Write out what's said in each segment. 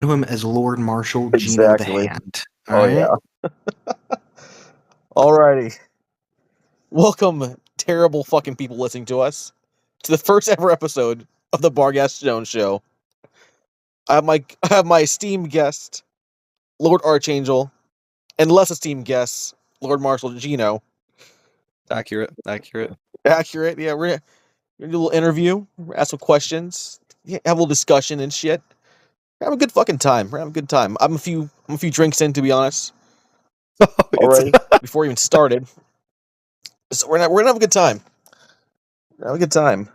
know him as Lord Marshal Gino the Exactly. Hand. Oh yeah. Alrighty. Welcome, terrible fucking people listening to us, to the first ever episode of the Bargas Jones Show. I have my esteemed guest, Lord Archangel, and less esteemed guest, Lord Marshal Gino. Accurate. Accurate, yeah. We're gonna do a little interview, ask some questions, have a little discussion and shit. Have a good fucking time. We're having a good time. I'm a few drinks in, to be honest, already before we even started. So we're gonna have a good time. Have a good time.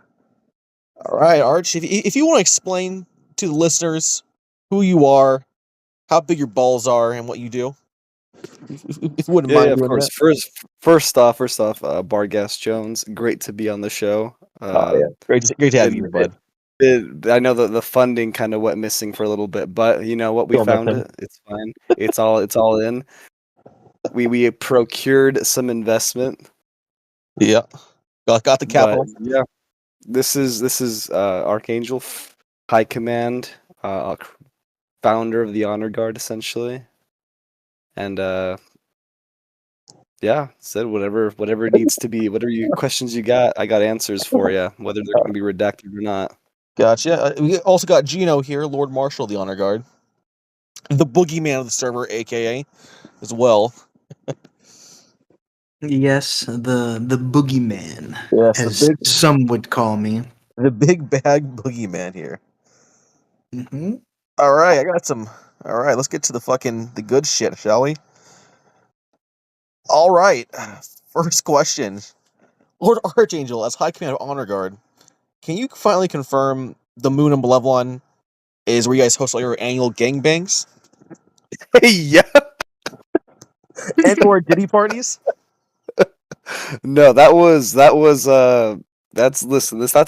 All right, Arch. If you want to explain to the listeners who you are, how big your balls are, and what you do, if you wouldn't mind of doing course. that. First off, Bargas Jones, great to be on the show. Great to have you, bud. I know that the funding kind of went missing for a little bit, but you know what? We Still found missing. it. It's fine. It's all in. We procured some investment. Yeah, got the capital. But, yeah, this is Archangel, High Command, founder of the Honor Guard, essentially, and yeah, said whatever needs to be, whatever questions you got, I got answers for you, whether they're going to be redacted or not. Gotcha. We also got Gino here, Lord Marshal of the Honor Guard, the boogeyman of the server, aka, as well. Yes, the boogeyman, Yes, as some would call me. the big bag boogeyman here. Mm-hmm. All right, I got some. All right, let's get to the good shit, shall we? All right, first question, Lord Archangel, as High Command of Honor Guard, can you finally confirm the Moon and Malevolon is where you guys host all your annual gangbangs Yeah. and or Diddy parties? No, that's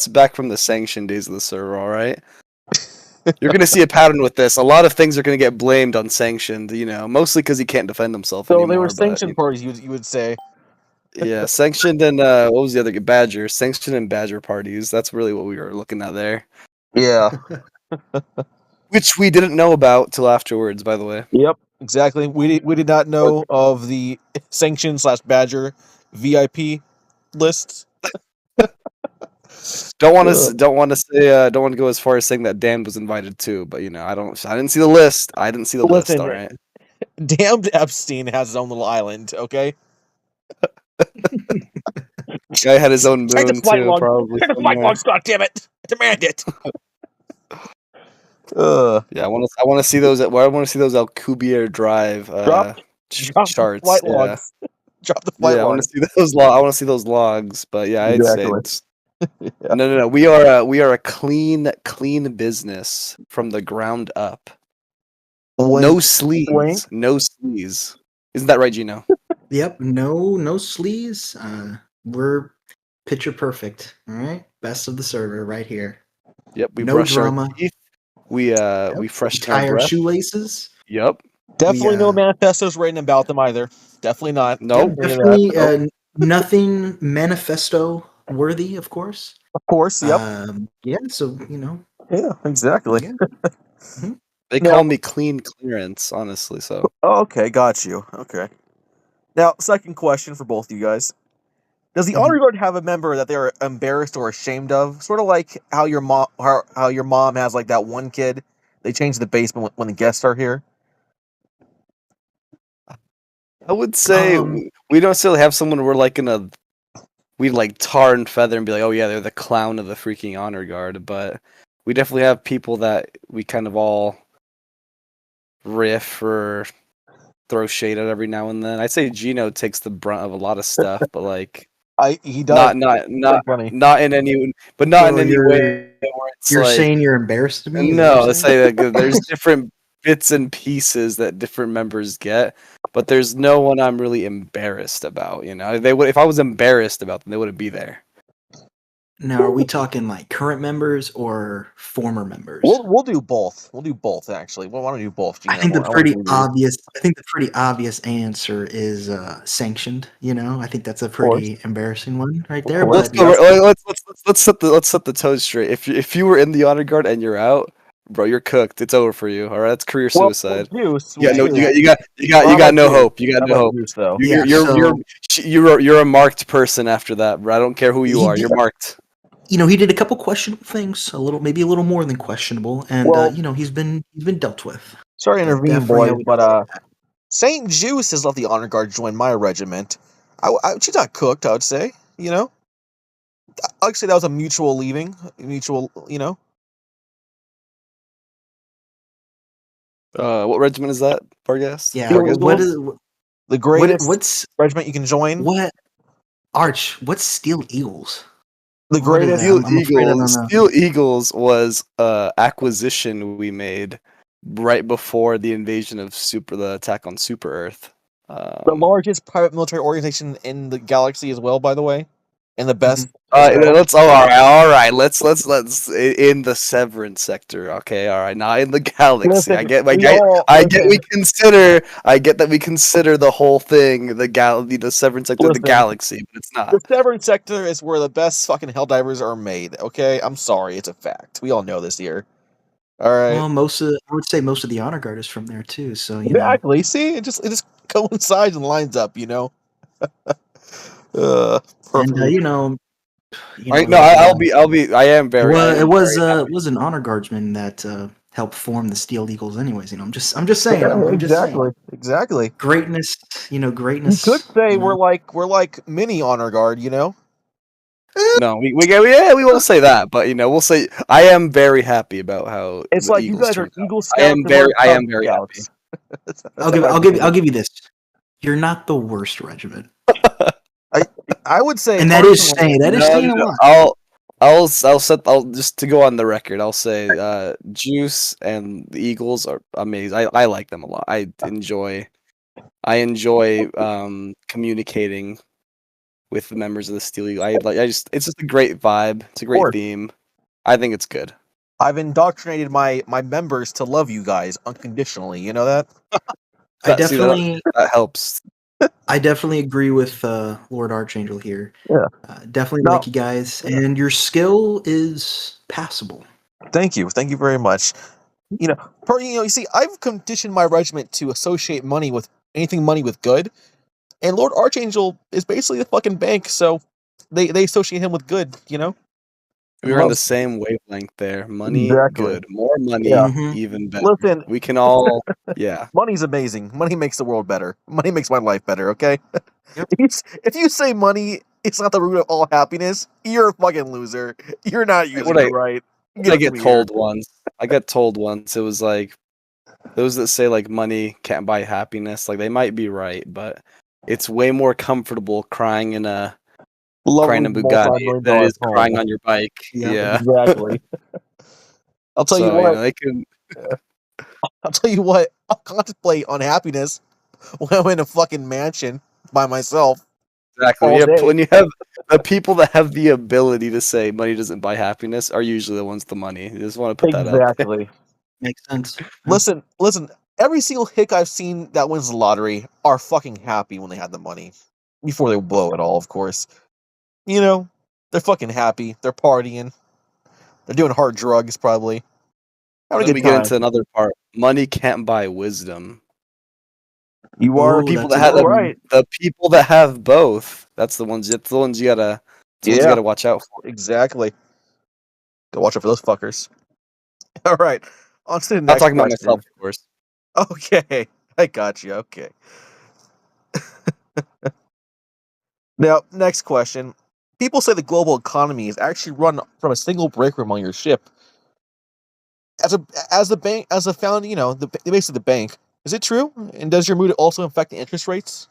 back from the sanction days of the server, all right? You're going to see a pattern with this. A lot of things are going to get blamed on sanctioned, mostly because he can't defend himself anymore. They were sanctioned parties, you would say. Yeah, sanctioned and what was the other? Badger. Sanctioned and Badger parties. That's really what we were looking at there. Yeah. Which we didn't know about till afterwards, by the way. Yep, exactly. We did not know of the sanction/Badger VIP list. Don't want to go as far as saying that Dan was invited too, but I didn't see the list. Listen, all right. Damned Epstein has his own little island, okay? Guy had his own moon Take the flight too, log. probably. Take the flight logs, goddammit! Demand it. Yeah, I want to see those. I want to see those Alcubierre Drive Drop charts. Flight logs. Drop the flight logs. I want to see those. I want to see those logs. But yeah, exactly. I'd say yeah. No. We are a clean business from the ground up. No sleaze. No sleaze. Isn't that right, Gino? Yep. No sleaze. We're picture perfect. All right. Best of the server right here. Yep. We no brush drama. Our teeth. We fresh tie our shoelaces. Yep. Definitely no manifestos written about them either. Definitely not. Nope. Definitely nothing manifesto worthy, of course. Of course, yep. Yeah, so Yeah, exactly. Yeah. They call me clean clearance, honestly, so. Oh, okay, got you. Okay. Now, second question for both of you guys. Does the Honor Guard have a member that they're embarrassed or ashamed of? Sort of like how your mom has like that one kid. They change the basement when the guests are here. I would say we don't necessarily have someone we're like we'd like tar and feather and be like, oh yeah, they're the clown of the freaking Honor Guard, but we definitely have people that we kind of all riff or throw shade at every now and then. I'd say Gino takes the brunt of a lot of stuff, but like he does not in any way. You're saying you're embarrassed to me? No, let's say that there's different bits and pieces that different members get, but there's no one I'm really embarrassed about. They would, if I was embarrassed about them, they wouldn't be there. Now, are we talking like current members or former members? We'll do both. We'll do both, actually. We want to do both. Gino. I think the pretty obvious answer is sanctioned. I think that's a pretty embarrassing one right there. Let's set the toes straight. If you were in the Honor Guard and you're out, bro, you're cooked. It's over for you. All right, that's career suicide. Juice. Yeah, no, Juice. you got no hope. You got no hope. Juice, though. You're a marked person after that, bro. I don't care who you are. You're marked. He did a couple questionable things, maybe a little more than questionable, and he's been dealt with. Sorry to intervene, boys, but Saint Juice has let the honor guard join my regiment. She's not cooked, I would say. I'd say that was a mutual leaving. What regiment is that, Vargas? Yeah, Vargas? what is the greatest what's regiment you can join? What What's Steel Eagles? The greatest Steel Eagles was acquisition we made right before the invasion of the attack on Super Earth. The largest private military organization in the galaxy as well, by the way, and the best. All right. Let's in the Severance sector. Okay, all right. Not in the galaxy. Listen, I get that we consider the whole thing the Severance sector of the galaxy, but it's not. The Severance sector is where the best fucking Helldivers are made. Okay, I'm sorry, it's a fact. We all know this here. All right. Well, I would say most of the honor guard is from there too. So exactly. See, it just coincides and lines up. And I am very. It was an honor guardsman that helped form the Steel Eagles. Anyways, I'm just saying. Exactly. Greatness. Greatness. You could say we're like mini honor guard. No, we won't say that, but we'll say I am very happy about how it's like you guys are Eagle Scouts. I am very happy. I'll give you this. You're not the worst regiment. I would say, and that is saying a lot. I'll just to go on the record. I'll say Juice and the Eagles are amazing. I like them a lot. I enjoy communicating with the members of the Steel Eagle. It's just a great vibe. It's a great theme. I think it's good. I've indoctrinated my members to love you guys unconditionally. You know that? That helps. I definitely agree with Lord Archangel here. Yeah, definitely like you guys, and your skill is passable. Thank you very much. You see, I've conditioned my regiment to associate money with good. And Lord Archangel is basically the fucking bank, so they associate him with good, We're on the same wavelength there. Money, good. More money, even better. Listen, we can all, yeah. Money's amazing. Money makes the world better. Money makes my life better, okay? Yep. If you say money is not the root of all happiness, you're a fucking loser. You're not using it right. I get told once. It was like, those that say like money can't buy happiness, like they might be right, but it's way more comfortable crying in a Bugatti than it is crying on your bike. Yeah. Exactly. I'll tell you what. I'll tell you what. I'll contemplate on happiness when I'm in a fucking mansion by myself. Exactly. When you have the people that have the ability to say money doesn't buy happiness are usually the ones with the money. You just want to put that out there. Exactly. Makes sense. Listen. Every single hick I've seen that wins the lottery are fucking happy when they have the money. Before they blow it all, of course. They're fucking happy. They're partying. They're doing hard drugs, probably. Let me get into another part. Money can't buy wisdom. You are people that have the people that have both. That's the ones. It's the ones you gotta. You gotta watch out for. Exactly. Go watch out for those fuckers. All right. On to the next. I'm talking about myself, of course. Okay, I got you. Okay. Now, next question. People say the global economy is actually run from a single break room on your ship. As the bank, as a founding, the base of the bank. Is it true? And does your mood also affect the interest rates?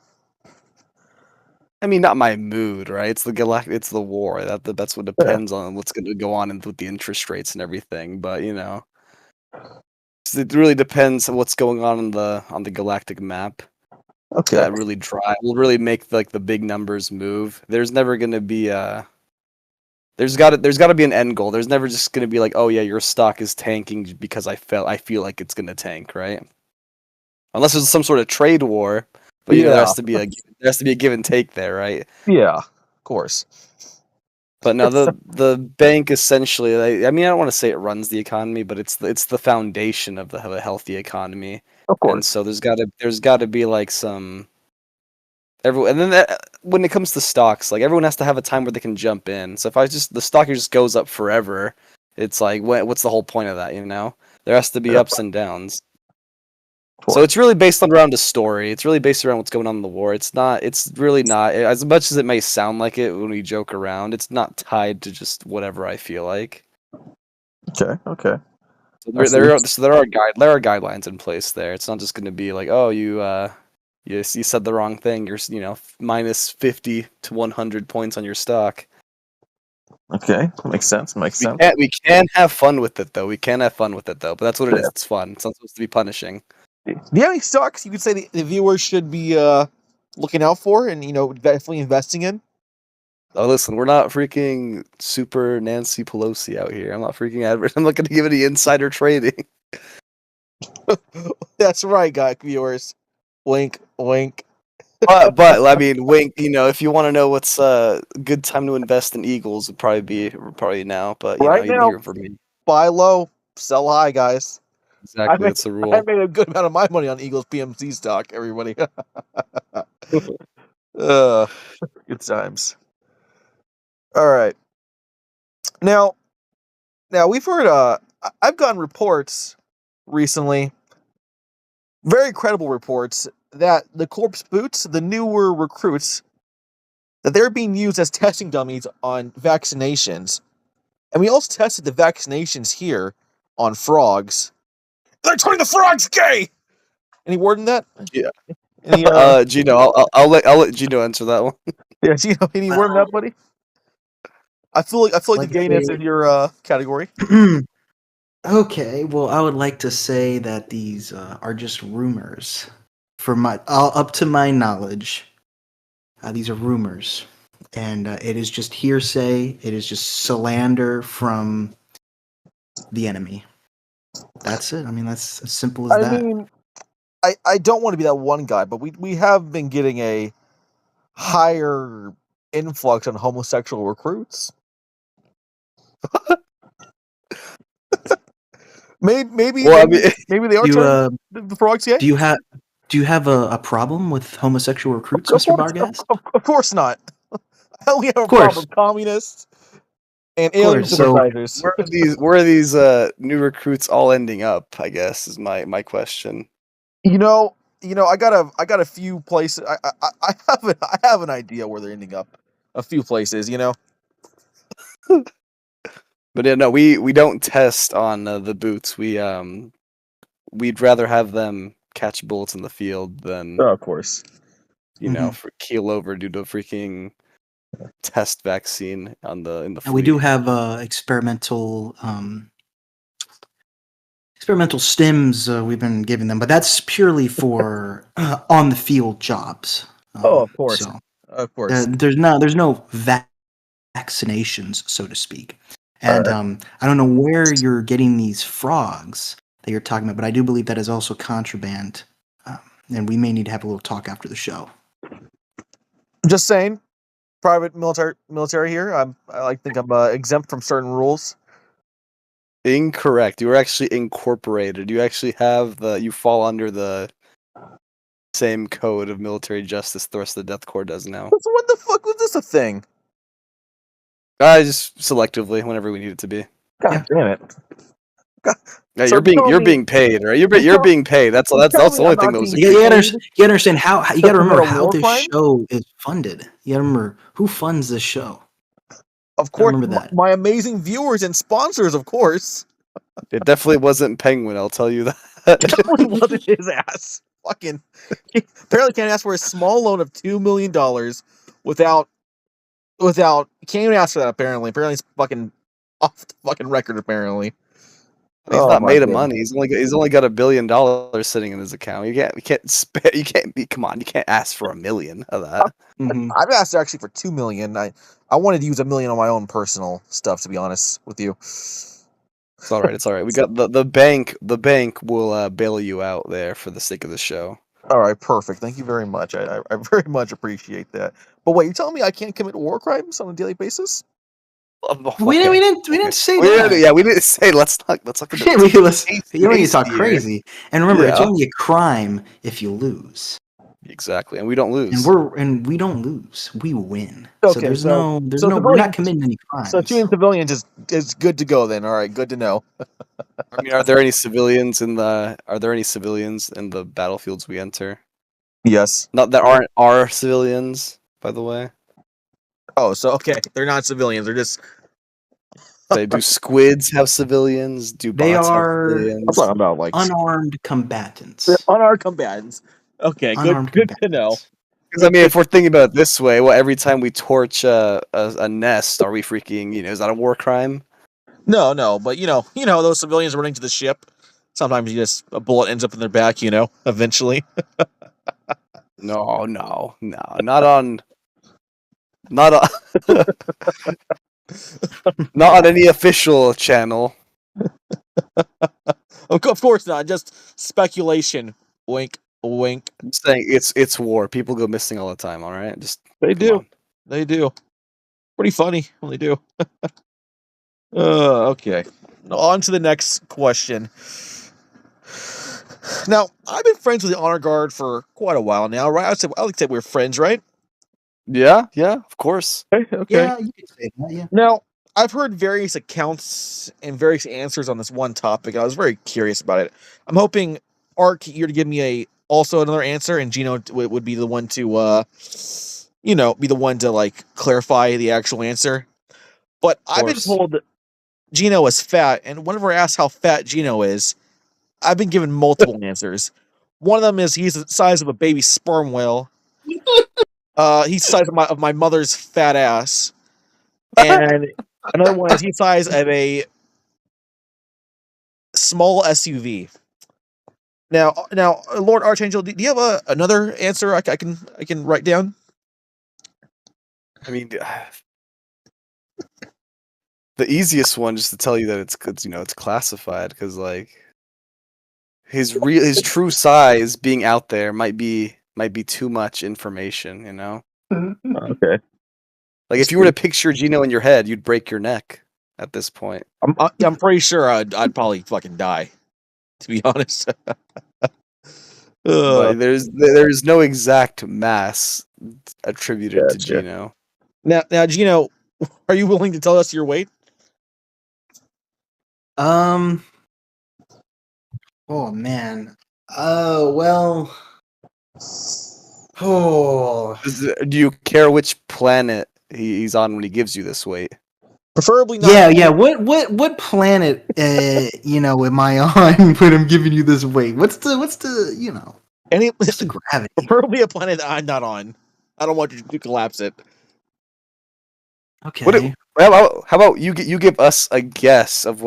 I mean, not my mood, right? It's it's the war. That's what depends on what's going to go on with the interest rates and everything. But it really depends on what's going on the galactic map. Okay. That will really make like the big numbers move. There's never going to be there's got to be an end goal. There's never just going to be like, oh yeah, your stock is tanking because I feel like it's going to tank, right? Unless there's some sort of trade war, but there has to be a give and take there, right? Yeah, of course. But no, the bank essentially, I mean, I don't want to say it runs the economy, but it's the foundation of a healthy economy. Of And course. so there's gotta be like some and then when it comes to stocks, like everyone has to have a time where they can jump in. So if the stock just goes up forever, it's like what's the whole point of that, you know? There has to be ups and downs. So it's really based around a story. It's really based around what's going on in the war. It's really not, as much as it may sound like it when we joke around, it's not tied to just whatever I feel like. Okay. So there are guidelines in place there. It's not just going to be like, oh, you said the wrong thing. You're minus 50 to 100 points on your stock. Okay, makes sense. We can have fun with it though. But that's what it is. It's fun. It's not supposed to be punishing. Do you have any stocks you could say the viewers should be looking out for and definitely investing in? Oh, listen, we're not freaking super Nancy Pelosi out here. I'm not freaking I'm not going to give any insider trading. That's right, guys, viewers. Wink, wink. But I mean, wink. If you want to know what's a good time to invest in Eagles, would probably now. But Right you now, hear from me. buy low, sell high, guys. Exactly, that's the rule. I made a good amount of my money on Eagles PMC stock. Everybody. Good times. All right. Now we've heard. I've gotten reports recently, very credible reports, that the corpse boots, the newer recruits, that they're being used as testing dummies on vaccinations, and we also tested the vaccinations here on frogs. They're turning the frogs gay. Any word in that? Yeah. Any, Gino, I'll let Gino answer that one. Yeah, Gino, any word in that, buddy? I feel like the gayness is your category. Okay, well, I would like to say that these are just rumors. Up to my knowledge, these are rumors, and it is just hearsay. It is just slander from the enemy. That's it. I mean, that's as simple as that. I mean, I don't want to be that one guy, but we have been getting a higher influx on homosexual recruits. maybe they are the frogs gay. Do you have a problem with homosexual recruits, Mr. Bargast? Of course not. I only have a problem with communists and alien sympathizers. Where are these new recruits all ending up? I guess is my question. I got a few places. I have an idea where they're ending up. A few places, But yeah, no, we don't test on the boots. We'd rather have them catch bullets in the field than, of course, for keel over due to a freaking test vaccine in the fleet. And we do have experimental stims we've been giving them, but that's purely for on the field jobs. Of course, so, of course. There's no vaccinations, so to speak. And I don't know where you're getting these frogs that you're talking about, but I do believe that is also contraband, and we may need to have a little talk after the show. Just saying, private military here. I think I'm exempt from certain rules. Incorrect. You are actually incorporated. You actually you fall under the same code of military justice the rest of the Death Corps does now. So what the fuck was this a thing? Just selectively, whenever we need it to be. God damn it! Yeah, so you're being paid, right? You're being paid. That's the only thing that was. You understand how you got to remember how this show is funded. You got to remember who funds this show. Of course, my amazing viewers and sponsors, of course. It definitely wasn't Penguin, I'll tell you that. It definitely wasn't his ass. Fucking apparently can't ask for a small loan of $2 million without can't even ask for that. Apparently it's fucking off the fucking record. Apparently, he's not made of money. He's only got $1 billion sitting in his account. You can't ask for $1 million of that. I've asked actually for $2 million. I wanted to use $1 million on my own personal stuff. To be honest with you, it's all right. It's all right. We got the bank. The bank will bail you out there for the sake of the show. All right, perfect. Thank you very much. I very much appreciate that. But wait, you're telling me I can't commit war crimes on a daily basis? We didn't say that. Yeah, we didn't say. Let's not get Yeah, you don't need to talk here. crazy. And remember, it's Yeah. only a crime if you lose. Exactly, and we don't lose. And we don't lose. We win. So Okay, we're not committing any crimes. So shooting civilians is good to go then. All right, good to know. I mean, are there any civilians in the battlefields we enter? Yes. Not that aren't our civilians, by the way. Oh, so okay, they're not civilians. They're just. Do squids have civilians? Do bots They have are civilians? I'm talking about like unarmed combatants. unarmed combatants. Okay, Unarmed good to know. Because I mean, if we're thinking about it this way, well, every time we torch a nest, are we freaking? Is that a war crime? No, but you know those civilians running to the ship. Sometimes a bullet ends up in their back. Eventually. No, not on not on any official channel. Of course not. Just speculation. Wink, wink. I'm saying it's war. People go missing all the time. All right, just They come do. on. They do. Pretty funny when they do. Okay. Now, on to the next question. Now, I've been friends with the honor guard for quite a while now, right? I like to say we're friends, right? Yeah, of course. Okay. Yeah, you could say that. Yeah. Now, I've heard various accounts and various answers on this one topic. I was very curious about it. I'm hoping, Ark, you're to give me also another answer, and Gino would be the one to, be the one to like clarify the actual answer. But I've been told that Gino is fat, and whenever I ask how fat Gino is, I've been given multiple answers. One of them is he's the size of a baby sperm whale. He's the size of my mother's fat ass. And another one is he's the size of a small SUV. Now, Lord Archangel, do you have another answer I can write down? I mean, the easiest one just to tell you that it's classified because like his true size being out there might be too much information. Okay. Like if you were to picture Gino in your head, you'd break your neck at this point. I'm pretty sure I'd probably fucking die, to be honest. But there's no exact mass attributed to Gino. Now, Gino, are you willing to tell us your weight? Oh man. Well. Oh. Do you care which planet he's on when he gives you this weight? Preferably not. Yeah. What planet am I on when I'm giving you this weight? What's the what's the gravity? Preferably a planet that I'm not on. I don't want you to collapse it. Okay. How about you give us a guess of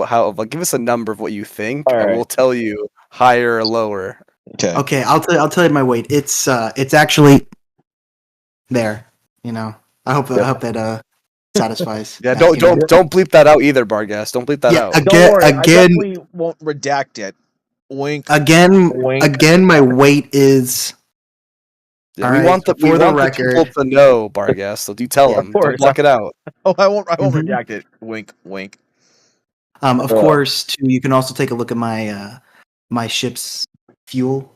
give us a number of what you think, and we'll tell you higher or lower. Okay. I'll tell you my weight. It's actually there. I hope that satisfies. Yeah, don't bleep that out either, Bargas. Don't bleep that out. Don't worry, I definitely won't redact it. Wink. Wink. Again, my weight is. Yeah, we want the people to know, Bargas. So do tell them. Don't block it out. Oh, I won't redact it. Wink, wink. Of course, too. You can also take a look at my ship's fuel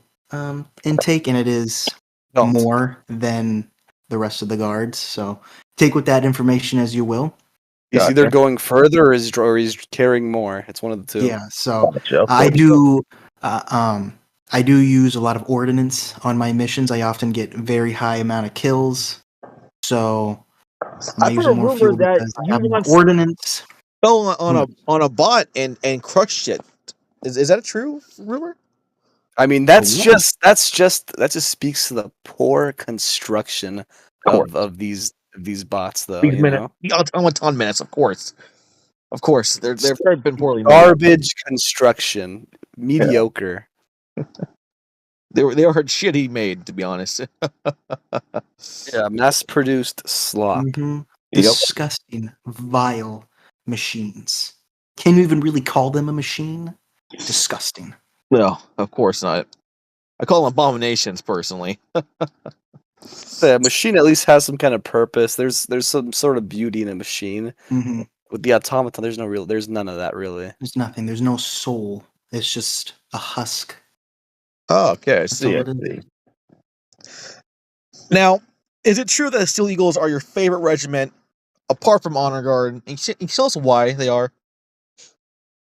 intake, and it is more than the rest of the guards. So take with that information as you will. He's either going further or he's carrying more. It's one of the two. Yeah. So I do. I do use a lot of ordnance on my missions. I often get very high amount of kills. So I'm using more fuel that you have ordnance. Fell on a bot and crushed it. Is that a true rumor? I mean, that just speaks to the poor construction of these bots, though. Automaton minutes, of course. Of course, they've been poorly made. Garbage construction, mediocre. They were shitty made, to be honest. Yeah, mass-produced slop. Mm-hmm. Disgusting, vile machines. Can you even really call them a machine? Disgusting. No, of course not. I call them abominations, personally. The machine at least has some kind of purpose. There's some sort of beauty in a machine. Mm-hmm. with the automaton, there's none of that really. There's nothing. There's no soul. It's just a husk. Oh, okay, I That's see. all I it is. see. Now, is it true that the Steel Eagles are your favorite regiment, apart from Honor Guard? And you tell us why they are.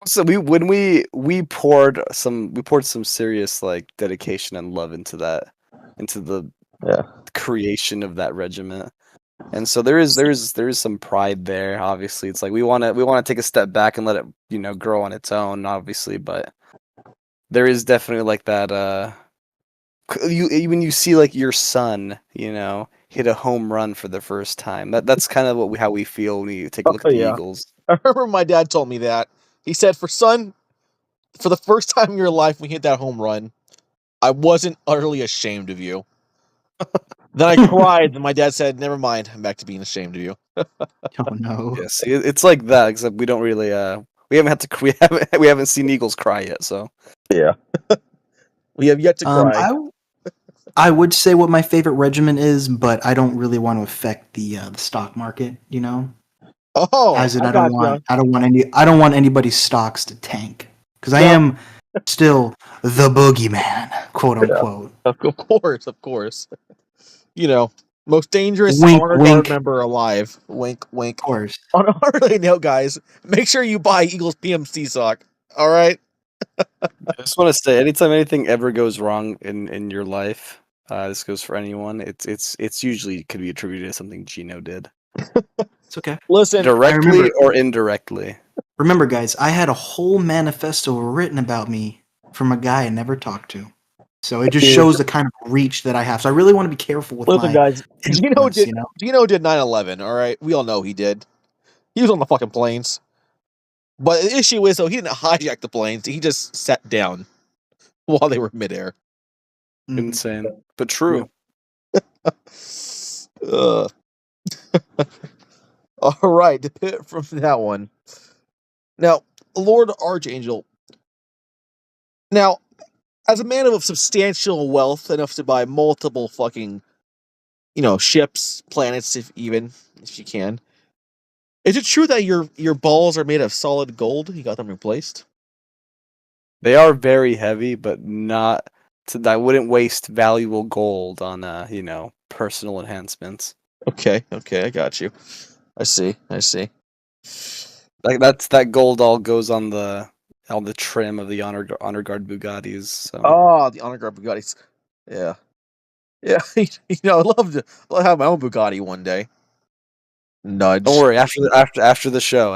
So we poured some serious like dedication and love into the creation of that regiment. And so there is some pride there. Obviously, it's like we want to take a step back and let it grow on its own. Obviously, but there is definitely like that. When you see like your son, hit a home run for the first time. That's kind of how we feel when you take a look at the Eagles. I remember my dad told me that. He said, for the first time in your life when you hit that home run, I wasn't utterly ashamed of you. Then I cried, and my dad said, "Never mind, I'm back to being ashamed of you." Oh no. Yes, it's like that. Except we don't really. We haven't had to. We haven't seen Eagles cry yet. So yeah, we have yet to cry. I would say what my favorite regiment is, but I don't really want to affect the stock market. Oh, As I don't want anybody's stocks to tank because I No. am still the boogeyman, quote unquote. Of course. Most dangerous Wink, Honor wink. Guard member alive. Wink, wink. Of course. On a related note, guys, make sure you buy Eagles PMC sock. All right. I just want to say, anytime anything ever goes wrong in your life, this goes for anyone. It's usually could be attributed to something Gino did. It's okay. Listen, Directly or indirectly. Remember, guys, I had a whole manifesto written about me from a guy I never talked to. So it just shows the kind of reach that I have. So I really want to be careful with my guys. Gino influence, did 9/11. All right, we all know he did. He was on the fucking planes. But the issue is, though, he didn't hijack the planes. He just sat down while they were midair. Insane, but true. All right, to pivot from that one. Now, Lord Archangel. Now, as a man of substantial wealth, enough to buy multiple fucking, ships, planets, if you can. Is it true that your balls are made of solid gold? You got them replaced? They are very heavy, but not. I wouldn't waste valuable gold on personal enhancements. Okay, I got you. I see. Like that gold all goes on the trim of the honor guard Bugattis. So. Oh, the honor guard Bugattis. Yeah. I'd love to have my own Bugatti one day. Nudge. Don't worry. After the show.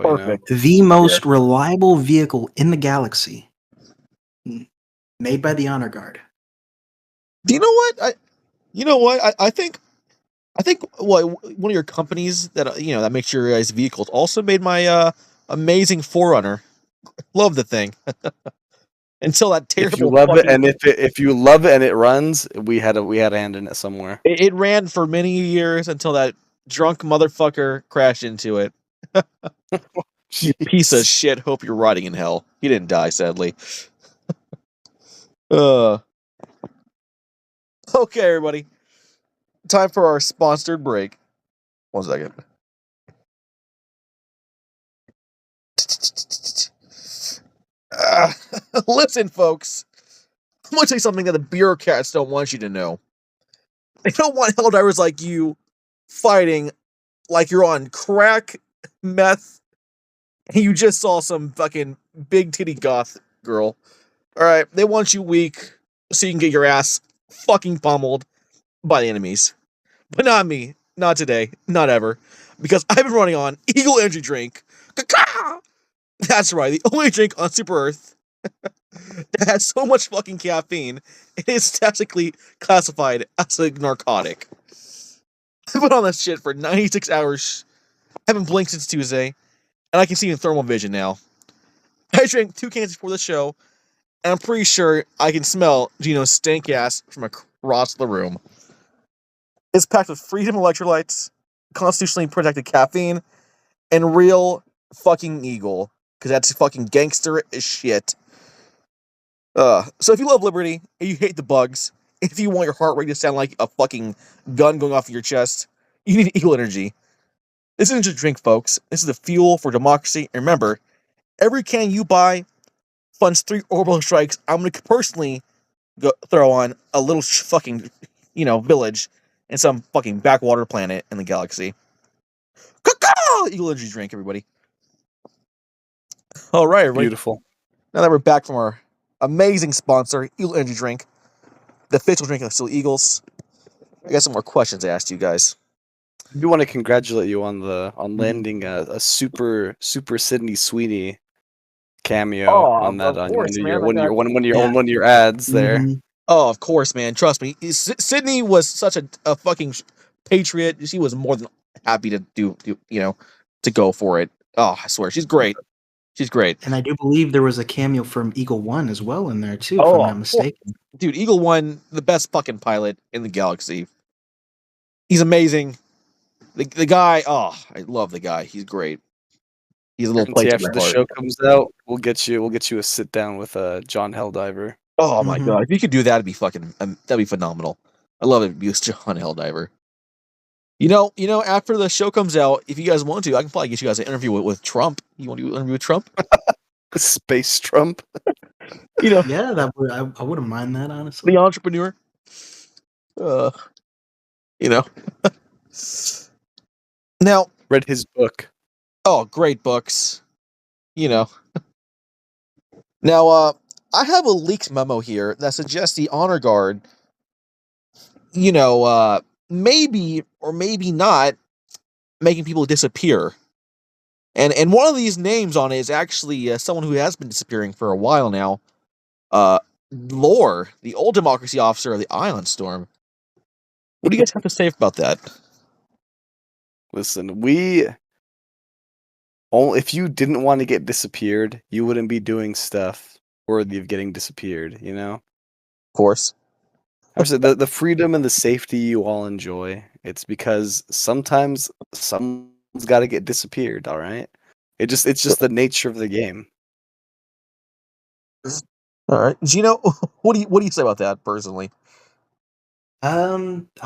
Perfect. The most reliable vehicle in the galaxy, made by the Honor Guard. Do you know what? I think one of your companies that makes your guys' vehicles also made my amazing Forerunner. Love the thing. Until that terrible. If you love it, and if you love it and it runs, we had a hand in it somewhere. It ran for many years until that drunk motherfucker crashed into it. You piece of shit. Hope you're rotting in hell. He didn't die, sadly. Okay, everybody. Time for our sponsored break. 1 second. Listen, folks. I'm going to tell you something that the bureaucrats don't want you to know. They don't want helldivers like you fighting like you're on crack, meth, and you just saw some fucking big titty goth girl. Alright, they want you weak so you can get your ass fucking pummeled by the enemies. But not me. Not today. Not ever. Because I've been running on Eagle Energy Drink. That's right, the only drink on Super Earth that has so much fucking caffeine, it is technically classified as a narcotic. I've been on this shit for 96 hours. I haven't blinked since Tuesday, and I can see in thermal vision now. I drank 2 cans before the show, and I'm pretty sure I can smell Gino's stank ass from across the room. It's packed with freedom electrolytes, constitutionally protected caffeine, and real fucking Eagle, because that's fucking gangster as shit. So if you love liberty, and you hate the bugs, if you want your heart rate to sound like a fucking gun going off of your chest, you need Eagle Energy. This isn't just a drink, folks. This is the fuel for democracy. And remember, every can you buy funds 3 orbital strikes. I'm going to personally throw on a little fucking, village in some fucking backwater planet in the galaxy. Caw-caw! Eagle energy drink, everybody. All right, everybody. Beautiful. Now that we're back from our amazing sponsor, Eagle Energy Drink, the official drink of the Steel Eagles, I got some more questions to ask you guys. I do want to congratulate you on landing a super Sydney Sweeney cameo on that of course, man. one of your ads there. Mhm. Oh, of course, man. Trust me. Sydney was such a fucking patriot. She was more than happy to to go for it. Oh, I swear, she's great. She's great. And I do believe there was a cameo from Eagle One as well in there too, if Oh, I'm not mistaken. Dude, Eagle One, the best fucking pilot in the galaxy. He's amazing. The guy, I love the guy. He's great. He's a little place after the show comes out, we'll get you a sit down with John Helldiver. Oh my god, if you could do that, it'd be fucking that'd be phenomenal. I love it. Be John Helldiver. You know, after the show comes out, if you guys want to, I can probably get you guys an interview with Trump. You want to do an interview with Trump? Space Trump. Yeah, I wouldn't mind that, honestly. The entrepreneur. Now, Read his book. oh, great books. Now, I have a leaked memo here that suggests the honor guard, maybe or maybe not making people disappear. And one of these names on it is actually someone who has been disappearing for a while now. Lore, the old democracy officer of the Island Storm. What do you guys have to say about that? Listen, if you didn't want to get disappeared, you wouldn't be doing stuff worthy of getting disappeared, Of course. I said the freedom and the safety you all enjoy, it's because sometimes someone's got to get disappeared, all right? It's just the nature of the game. All right. Gino, what do you say about that personally? I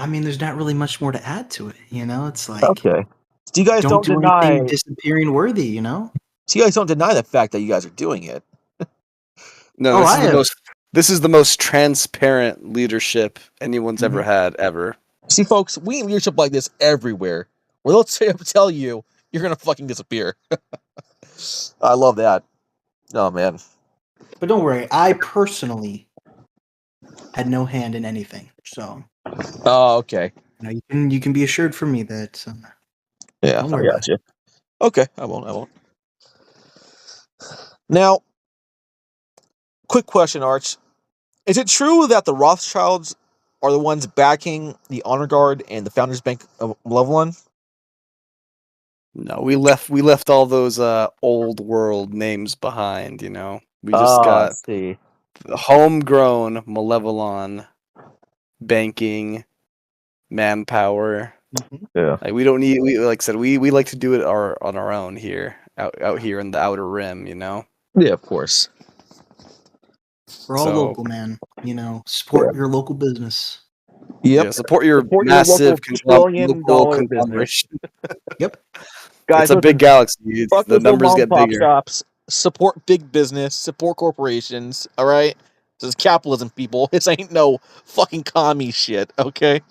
mean, there's not really much more to add to it. It's like, Okay. So you guys don't do deny anything disappearing worthy. So you guys don't deny the fact that you guys are doing it. No, this is the most transparent leadership anyone's ever had, ever. See, folks, we need leadership like this everywhere. Where they'll tell you you're gonna fucking disappear. I love that. Oh man. But don't worry, I personally had no hand in anything. So. Oh, okay. You can be assured from me that. Yeah, don't worry about you. Okay, I won't. Now, quick question, Arch. Is it true that the Rothschilds are the ones backing the Honor Guard and the Founders Bank of Malevolon? No, we left all those old world names behind, We just got the homegrown Malevolon banking manpower. Yeah. Like we don't need like I said, we like to do it on our own here, out here in the outer rim, Yeah, of course. We're all local, man. Support your local business. Yep. Yeah, support your massive local conglomeration. Yep. Guys, it's a big galaxy. The numbers get bigger. Shops, support big business, support corporations, all right? This is capitalism, people. This ain't no fucking commie shit, okay?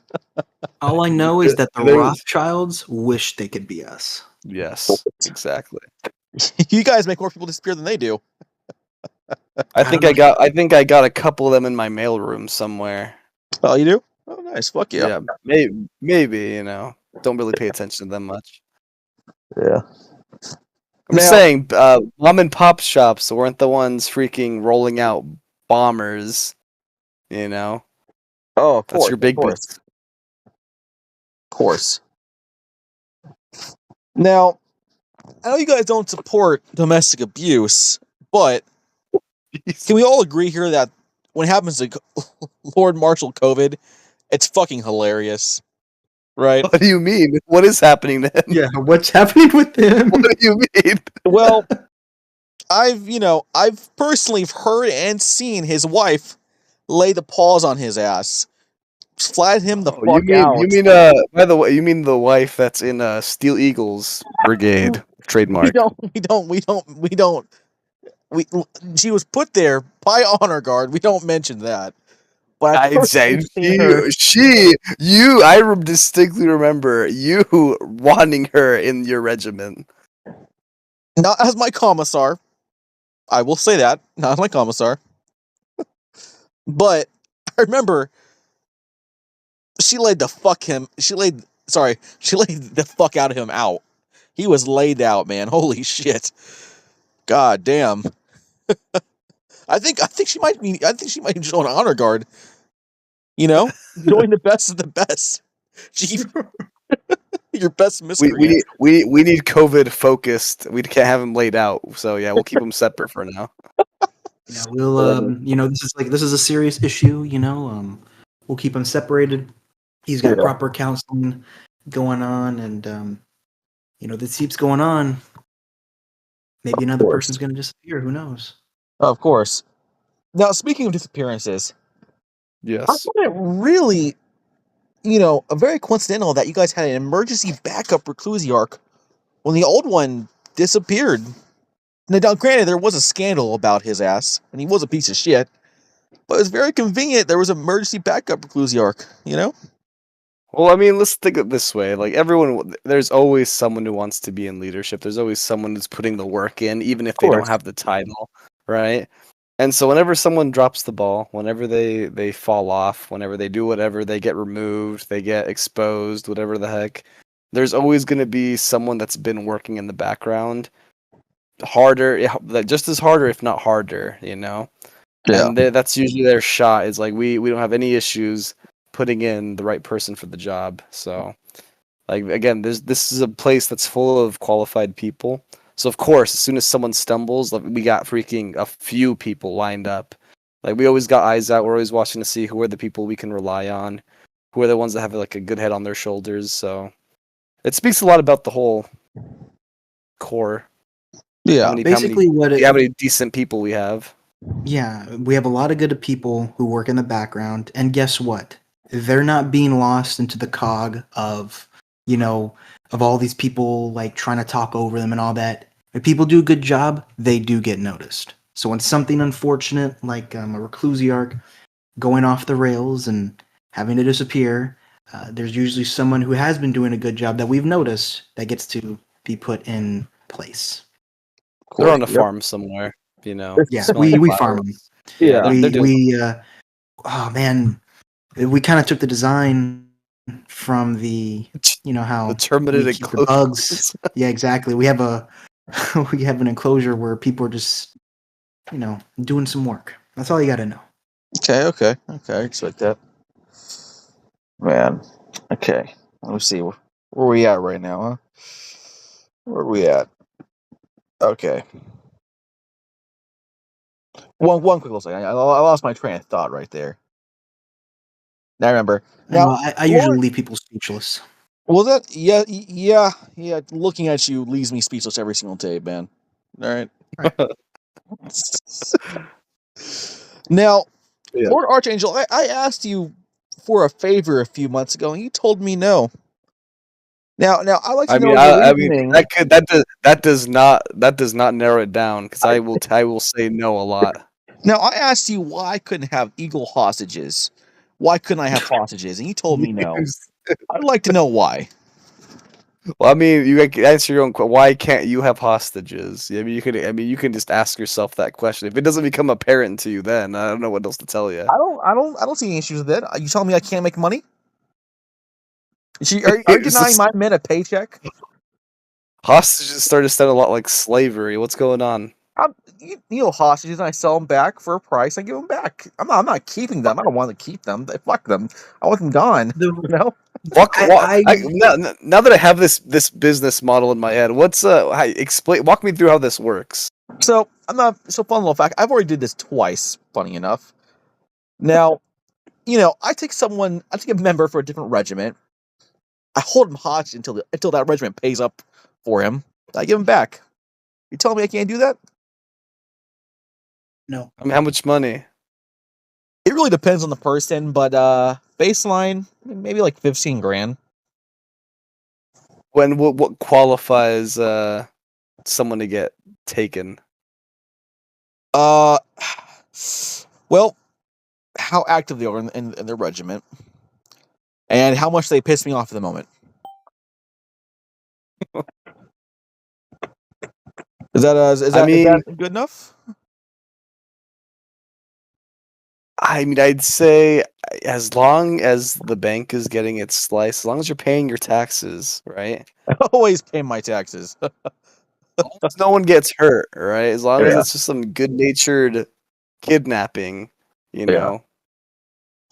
All I know is that the Rothschilds wish they could be us. Yes, exactly. You guys make more people disappear than they do. I think I got a couple of them in my mailroom somewhere. Oh, you do? Oh, nice. Fuck yeah. Yeah, maybe, don't really pay attention to them much. Yeah. I'm saying, mom and pop shops weren't the ones freaking rolling out bombers, Oh, of that's your big business. Of course. Now, I know you guys don't support domestic abuse, but can we all agree here that when it happens to Lord Marshal COVID, it's fucking hilarious, right? What do you mean? What is happening to him? Yeah, what's happening with him? What do you mean? Well, I've personally heard and seen his wife lay the paws on his ass flat him the You fuck out. mean by the way, you mean the wife that's in Steel Eagles Brigade trademark. We don't. She was put there by honor guard. We don't mention that. But I've I'd say personally seen her. I distinctly remember you wanting her in your regiment. Not as my commissar. I will say that. Not as my commissar. But I remember she laid the fuck out of him out. He was laid out, man. Holy shit. God damn. I think she might be join honor guard. You know? Join the best of the best. Chief, your best miscreant. We need COVID focused. We can't have him laid out. So yeah, we'll keep him separate for now. Yeah, we'll this is a serious issue. We'll keep him separated. He's got proper counseling going on, and this keeps going on. Maybe another person's going to disappear. Who knows? Of course. Now, speaking of disappearances, Yes. I find it really, very coincidental that you guys had an emergency backup reclusiarch when the old one disappeared. Now, granted, there was a scandal about his ass, and he was a piece of shit, but it was very convenient there was an emergency backup reclusiarch, Well, I mean, let's think of it this way. Like there's always someone who wants to be in leadership. There's always someone who's putting the work in, even if they don't have the title, right? And so whenever someone drops the ball, whenever they fall off, whenever they do whatever, they get removed, they get exposed, whatever the heck, there's always going to be someone that's been working in the background harder, just as harder, if not harder, Yeah. And that's usually their shot. Is like we don't have any issues putting in the right person for the job. So, like again, this is a place that's full of qualified people. So of course, as soon as someone stumbles, like, we got freaking a few people lined up. Like we always got eyes out. We're always watching to see who are the people we can rely on, who are the ones that have like a good head on their shoulders. So it speaks a lot about the whole core. Yeah, how many decent people we have. Yeah, we have a lot of good people who work in the background, and guess what? They're not being lost into the cog of, of all these people like trying to talk over them and all that. If people do a good job, they do get noticed. So when something unfortunate like a reclusiarch going off the rails and having to disappear, there's usually someone who has been doing a good job that we've noticed that gets to be put in place. They're on a farm somewhere, Yeah, we farm them. Yeah, oh man, we kind of took the design from the, how the terminated we keep the bugs. Yeah, exactly. We have an enclosure where people are just, doing some work. That's all you got to know. Okay. I expect that. Man, okay. Let me see. Where are we at right now, huh? Where are we at? Okay. One quick little second. I lost my train of thought right there. Now I remember. Now I usually leave people speechless. Was that? Yeah. Looking at you leaves me speechless every single day, man. All right. Now, Lord Archangel, I asked you for a favor a few months ago, and you told me no. Now I like to know your reasoning. That does not narrow it down, because I will say no a lot. Now I asked you why I couldn't have eagle hostages. Why couldn't I have hostages? And you told me no. I'd like to know why. Well, I mean, you can answer your own question. Why can't you have hostages? I mean, you can just ask yourself that question. If it doesn't become apparent to you, then I don't know what else to tell you. I don't see any issues with that. Are you telling me I can't make money? Are you denying my men a paycheck? Hostages started to sound a lot like slavery. What's going on? Hostages, and I sell them back for a price. I give them back. I'm not keeping them. I don't want to keep them. Fuck them. I want them gone. Now that I have this business model in my head, walk me through how this works. So fun little fact. I've already did this twice. Funny enough. Now, I take a member for a different regiment. I hold him hostage until that regiment pays up for him. I give him back. You telling me I can't do that? No. I mean, how much money? It really depends on the person, but baseline maybe like 15 grand. What qualifies someone to get taken? Well, how active they are in their regiment, and how much they piss me off at the moment. Is that good enough? I mean, I'd say as long as the bank is getting its slice, as long as you're paying your taxes, right? I always pay my taxes. As long as no one gets hurt, right? As long as Yeah. it's just some good-natured kidnapping, you Yeah. know.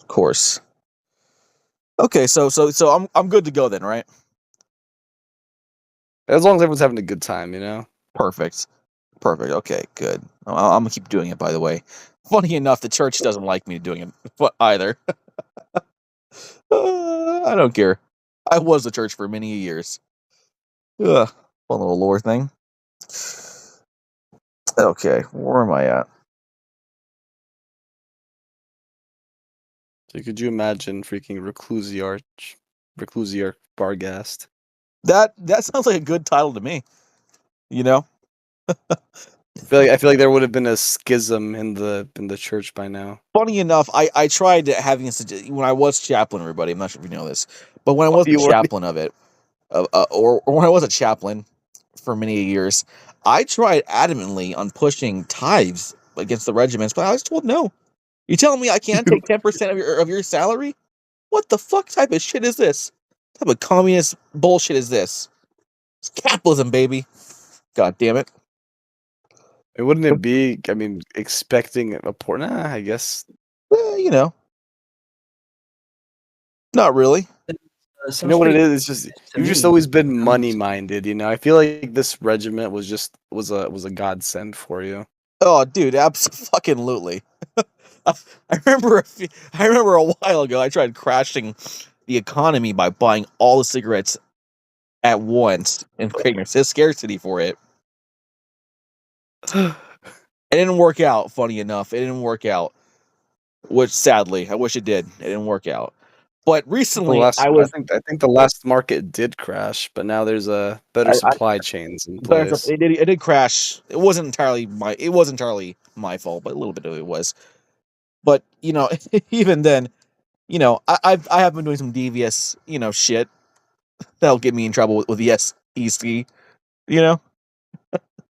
Of course. Okay, so I'm good to go then, right? As long as everyone's having a good time, you know. Perfect. Okay, good. I'm gonna keep doing it. By the way, funny enough, the church doesn't like me doing it either. I don't care. I was the church for many years. Ugh, fun little lore thing. Okay, where am I at? So could you imagine freaking Reclusiarch Bargast? That sounds like a good title to me. You know? I feel like there would have been a schism in the church by now. Funny enough, I tried having when I was chaplain. Everybody, I'm not sure if you know this, but when I was the You were- chaplain of it, or when I was a chaplain for many years, I tried adamantly on pushing tithes against the regiments, but I was told no. You telling me I can't take 10% of your salary? What the fuck type of shit is this? What type of communist bullshit is this? It's capitalism, baby. God damn it. Wouldn't it be? I mean, expecting a port. Nah, I guess. You know, not really. You know what it is? It's just you've just always been money minded. You know, I feel like this regiment was a godsend for you. Oh, dude, absolutely. I remember a while ago I tried crashing the economy by buying all the cigarettes at once and creating a scarcity for it. It didn't work out, funny enough. It didn't work out. Which sadly, I wish it did. It didn't work out. But recently I think the last market did crash, but now there's a better supply chains in place. it did crash. It wasn't entirely my fault, but a little bit of it was. But you know, even then, you know, I have been doing some devious, you know, shit that'll get me in trouble with the SEC. You know,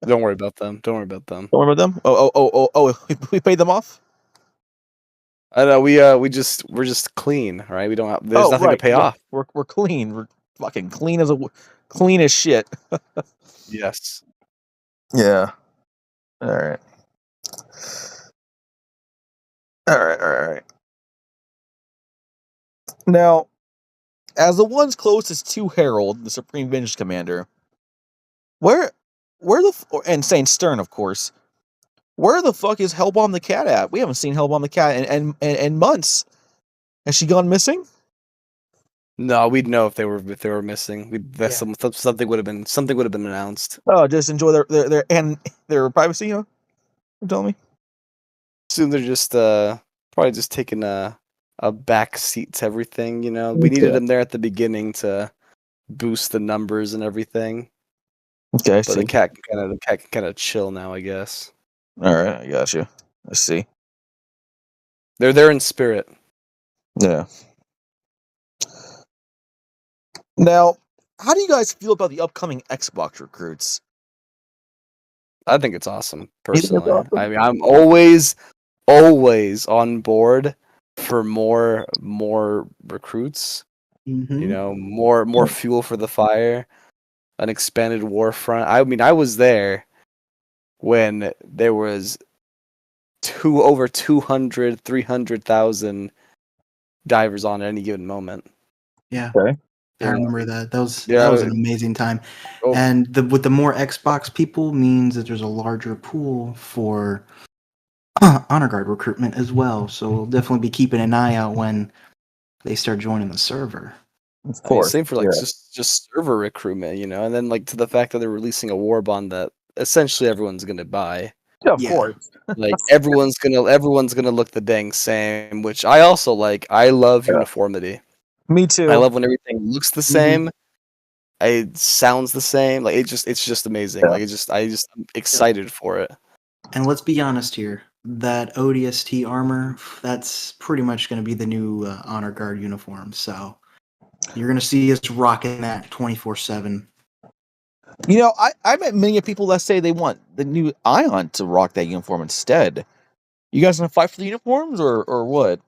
Don't worry about them. Don't worry about them. don't remember them. We paid them off. I know we're just clean, right? We don't have, there's nothing to pay off. We're clean. We're fucking clean as shit. Yes. Yeah. All right. All right. Now, as the ones closest to Harold, the Supreme Vengeance Commander, where and Saint Stern, of course, where the fuck is Hellbomb the Cat at? We haven't seen Hellbomb the Cat in months. Has she gone missing? No, we'd know if they were missing. Something would have been announced. Oh, just enjoy their privacy, huh? You tell me. Soon they're just probably just taking a back seat to everything. You know, we needed them there at the beginning to boost the numbers and everything. Okay, But the cat can kind of chill now, I guess. All right, I got you. Let's see. They're there in spirit. Yeah. Now, how do you guys feel about the upcoming Xbox recruits? I think it's awesome, You think it's personally. awesome? I mean, I'm always on board for more recruits. Mm-hmm. You know, more fuel for the fire, an expanded war front. I mean, I was there when there was over 200, 300,000 divers on at any given moment. Yeah. Okay. I remember that. That was an amazing time. Oh. And with the more Xbox people means that there's a larger pool for honor guard recruitment as well. So we'll definitely be keeping an eye out when they start joining the server. Of I mean, same for just server recruitment, you know, and then like to the fact that they're releasing a war bond that essentially everyone's gonna buy. Yeah, of Yeah. course. Like everyone's gonna look the dang same, which I also like. I love Yeah. uniformity. Me too. I love when everything looks the same. It sounds the same. Like it's just amazing. Yeah. Like I'm excited for it. And let's be honest here. That ODST armor, that's pretty much going to be the new Honor Guard uniform. So you're going to see us rocking that 24/7. You know, I met many people that say they want the new Ion to rock that uniform instead. You guys gonna fight for the uniforms or what?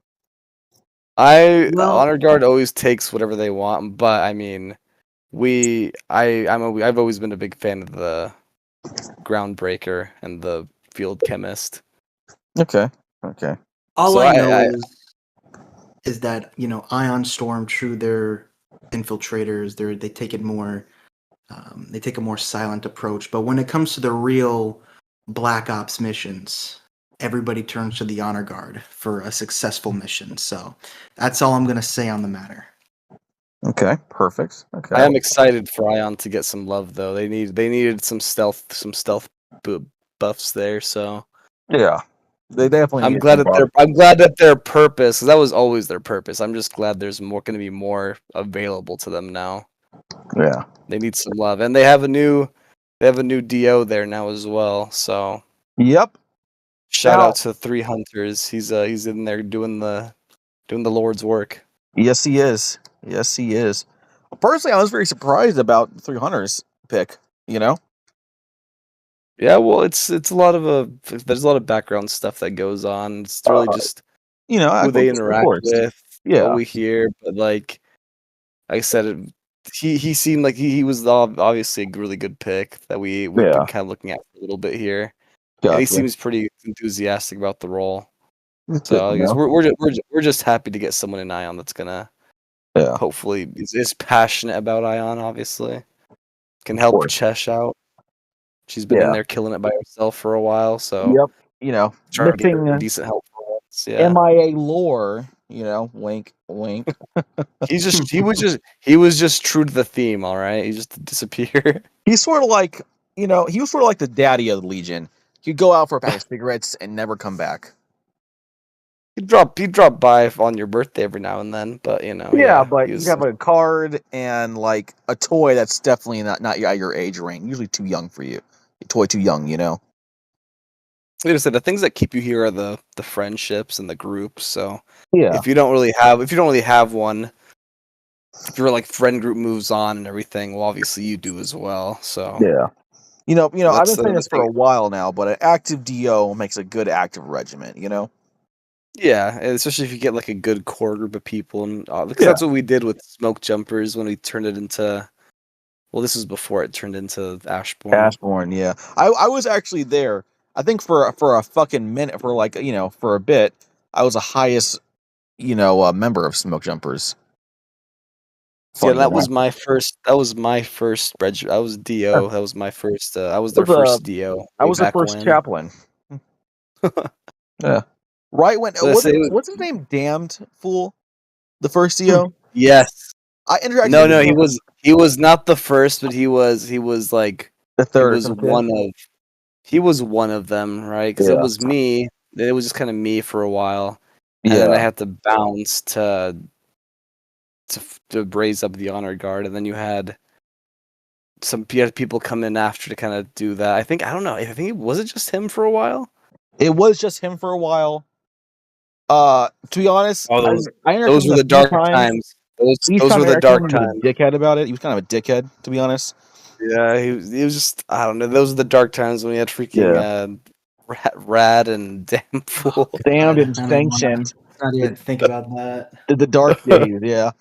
Well, Honor Guard always takes whatever they want, but I mean, I've always been a big fan of the Groundbreaker and the Field Chemist. Okay. all So I know is that, Ion Storm, true, they're infiltrators. They take it more. They take a more silent approach. But when it comes to the real Black Ops missions, everybody turns to the Honor Guard for a successful mission. So that's all I'm going to say on the matter. Okay. Perfect. Okay. I am excited for Ion to get some love though. They needed some stealth buffs there. So Yeah. They definitely I'm need glad some buff. I'm glad that their purpose, 'cause that was always their purpose. I'm just glad there's going to be more available to them now. Yeah. They need some love, and they have a new DO there now as well. So Yep. shout Now- out to 3Hunters. He's in there doing the Lord's work. Yes, he is. Yes, he is. Personally, I was very surprised about the 300's pick. You know. Yeah, well, it's a lot of there's a lot of background stuff that goes on. It's really just You know, who they of interact course. with, Yeah. what we hear. But like I said, he seemed like he was obviously a really good pick that we've Yeah. been kind of looking at for a little bit here, and he Gotcha. seems pretty enthusiastic about the role. It's So good, I you guess know? we're just happy to get someone in Ion that's gonna Yeah. hopefully is passionate about Ion. Obviously, can help course. Chesh out. She's been in Yeah. there killing it by herself for a while, so Yep. You know, trying to get her missing decent help for once. Yeah, MIA lore. You know, wink, wink. he was just true to the theme. All right, he just disappear. He's sort of like, you know, he was sort of like the daddy of the Legion. He'd go out for a pack of cigarettes and never come back. He'd drop by on your birthday every now and then, but But he was, you have a card and like a toy that's definitely not your age range. Usually too young for you. A toy too young, you know. like I said, the things that keep you here are the friendships and the groups. So Yeah. if you don't really have one, if your like friend group moves on and everything, well, obviously you do as well. So Yeah. You know. I've that's been saying the this for a thing. while now, but an active DO makes a good active regiment. You know. Yeah, and especially if you get like a good core group of people, and because Yeah. that's what we did with Smoke Jumpers when we turned it into. Well, this was before it turned into Ashbourne. Ashbourne, yeah. I was actually there. I think for a fucking minute, for like for a bit, I was the highest member of Smoke Jumpers. Yeah, Funny that enough. was my first. That was my first regiment. I was DO. That was my first. I was their Was, first DO. I way was the back first when. chaplain. Yeah. Right when So they say- what's his name? Damned fool. The first DO. Yes. I interacted. No, with him he was not the first, but he was like the he third or was some shit. one of them, right? Because Yeah. it was me. It was just kind of me for a while, and then I had to bounce to raise up the honor guard, and then you had people come in after to kind of do that. I don't know. I think was it just him for a while. It was just him for a while. To be honest, Oh, I interacted those with were him the a few dark times. Each Those time were I the interacted with dark him, he was times. a dickhead about it. He was kind of a dickhead, to be honest. Yeah, he was just I don't know. Those were the dark times when we had freaking Rad and Damn Fool. Damned and I don't sanctioned. Not even think about that. The dark days, yeah.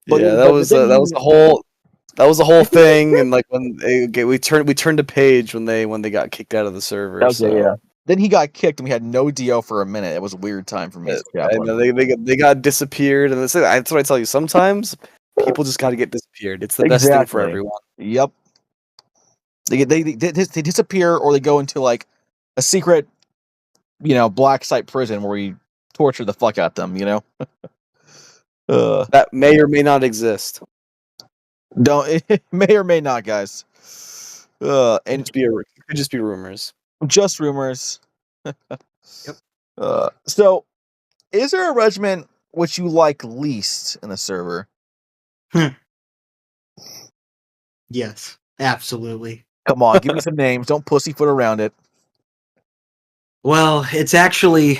But Yeah, but then that was the whole thing, and like when we turned a page when they got kicked out of the server. Okay, so. yeah. Then he got kicked, and we had no DO for a minute. It was a weird time for me as a I chaplain. know they got disappeared, and that's what I tell you. Sometimes people just got to get disappeared. It's the best thing for everyone. Yep. They disappear, or they go into like a secret, black site prison where we torture the fuck out them. That may or may not exist. Don't it may or may not, guys. It could just be rumors. Just rumors. Yep. So, is there a regiment which you like least in the server? Yes, absolutely. Come on, give me some names. Don't pussyfoot around it. Well, it's actually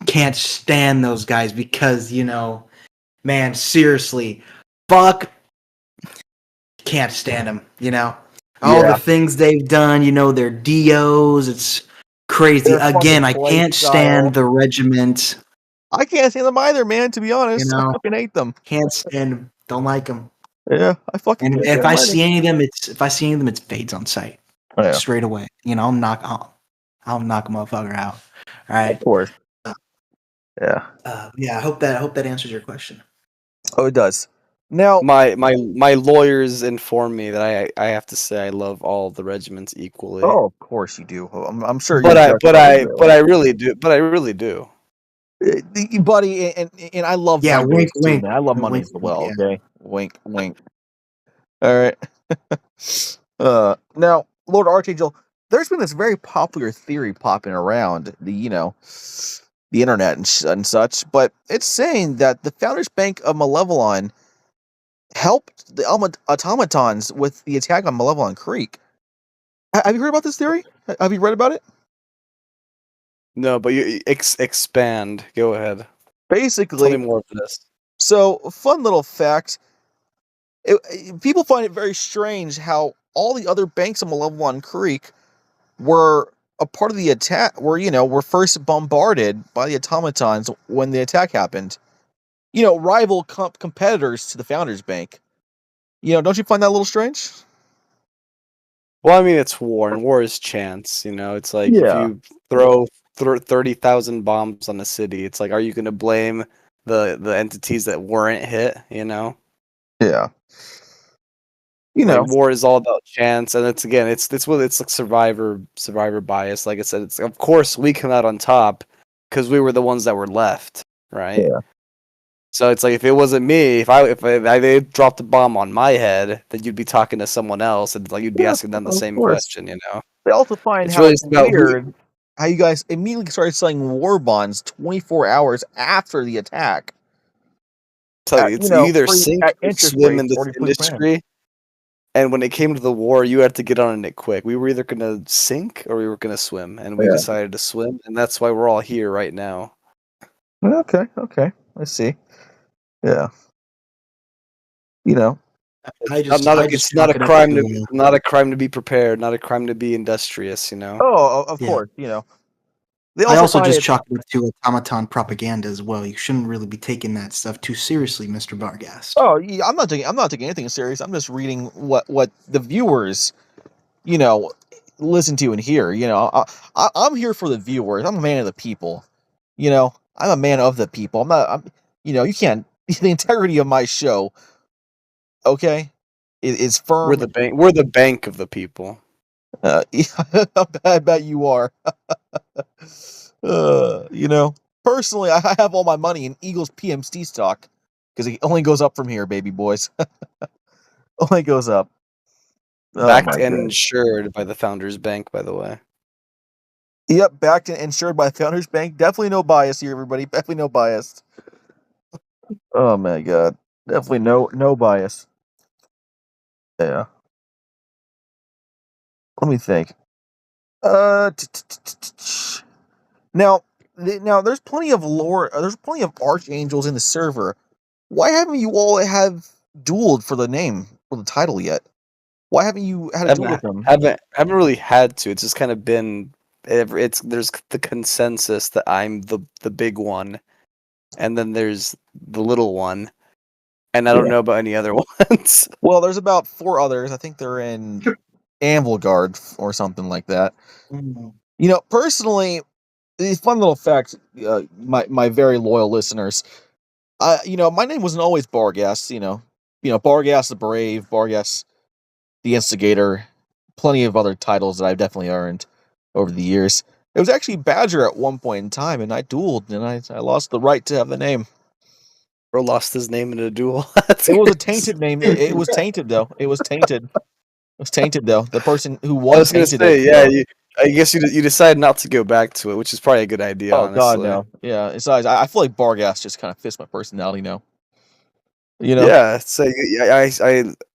can't stand those guys because, man, seriously, fuck, can't stand them. All the things they've done, their DOs, it's crazy. Their fucking Again, I play can't style. stand the regiment, I can't stand them either, man. To be honest, I fucking hate them. can't stand them, don't like them. Yeah, I fucking And can't if stand I them either. see any of them, it's fades on sight. Oh, yeah, Straight away. I'll knock a motherfucker out. All right. of course. Yeah. Yeah, I hope that answers your question. Oh, it does. Now, My lawyers inform me that I have to say I love all the regiments equally. oh, of course you do. I'm sure. But I really do. But I really do. Buddy, and I love Yeah, Mondays wink, too, wink. man. I love Wink, Mondays as wink, well. yeah. Okay, wink, wink. All right. Now, Lord Archangel, there's been this very popular theory popping around the internet and such, but it's saying that the Founders Bank of Malevolon helped the automatons with the attack on Malevolon Creek. Have you heard about this theory? Have you read about it? No, but you expand. Go ahead. Tell Basically, me more of this. so fun little fact. People find it very strange how all the other banks on Malevolon Creek were a part of the attack, were first bombarded by the automatons when the attack happened. Rival competitors to the Founders Bank. Don't you find that a little strange? Well, I mean, it's war, and war is chance. It's like if you throw 30,000 bombs on a city, it's like, are you going to blame the entities that weren't hit? Yeah. Like war is all about chance, and it's like survivor bias. Like I said, it's of course we come out on top because we were the ones that were left, right? Yeah. So it's like if it wasn't me, if they dropped a bomb on my head, then you'd be talking to someone else, and like you'd be asking them the same question. They also find It's how really it's about weird how you guys immediately started selling war bonds 24 hours after the attack. Tell you, you either sink at or interest swim in rates, this 40%. industry. And when it came to the war, you had to get on it quick. We were either going to sink or we were going to swim, and we decided to swim, and that's why we're all here right now. Okay, I see. Yeah. It's not a crime to be prepared, not a crime to be industrious. Oh, of course. They I also find just it- chalk it up to automaton propaganda as well. You shouldn't really be taking that stuff too seriously, Mr. Bargast. Oh, yeah, I'm not taking anything serious. I'm just reading what the viewers, listen to and hear. I'm here for the viewers. I'm a man of the people. I'm a man of the people. You can't. The integrity of my show, okay, is firm. We're the bank of the people. I bet you are. Personally, I have all my money in Eagles PMC stock because it only goes up from here, baby boys. Only goes up. Backed and insured by the Founders Bank, by the way. Yep, backed and insured by the Founders Bank. Definitely no bias here, everybody. Definitely no bias. Oh my god. Definitely no bias. Yeah. Let me think. Now, there's plenty of lore. There's plenty of archangels in the server. Why haven't you all have dueled for the name or the title yet? Why haven't you had a duel with them? Haven't really had to. It's just kind of been. There's the consensus that I'm the big one, and then there's the little one, and I don't know about any other ones. Well, there's about 4 others. I think they're in Anvil Guard or something like that. Personally, these fun little facts, my very loyal listeners. My name wasn't always Bargas. Bargas the Brave, Bargas the Instigator, plenty of other titles that I've definitely earned over the years. It was actually Badger at one point in time, and I dueled, and I lost the right to have the name. Bro lost his name in a duel. It was a tainted name. It was tainted, though. It was tainted. It was tainted, though. The person who won. I was gonna say, I guess you decide not to go back to it, which is probably a good idea, Oh God, honestly. no. Yeah. Besides, I feel like bar gas just kind of fits my personality now. You know? Yeah, so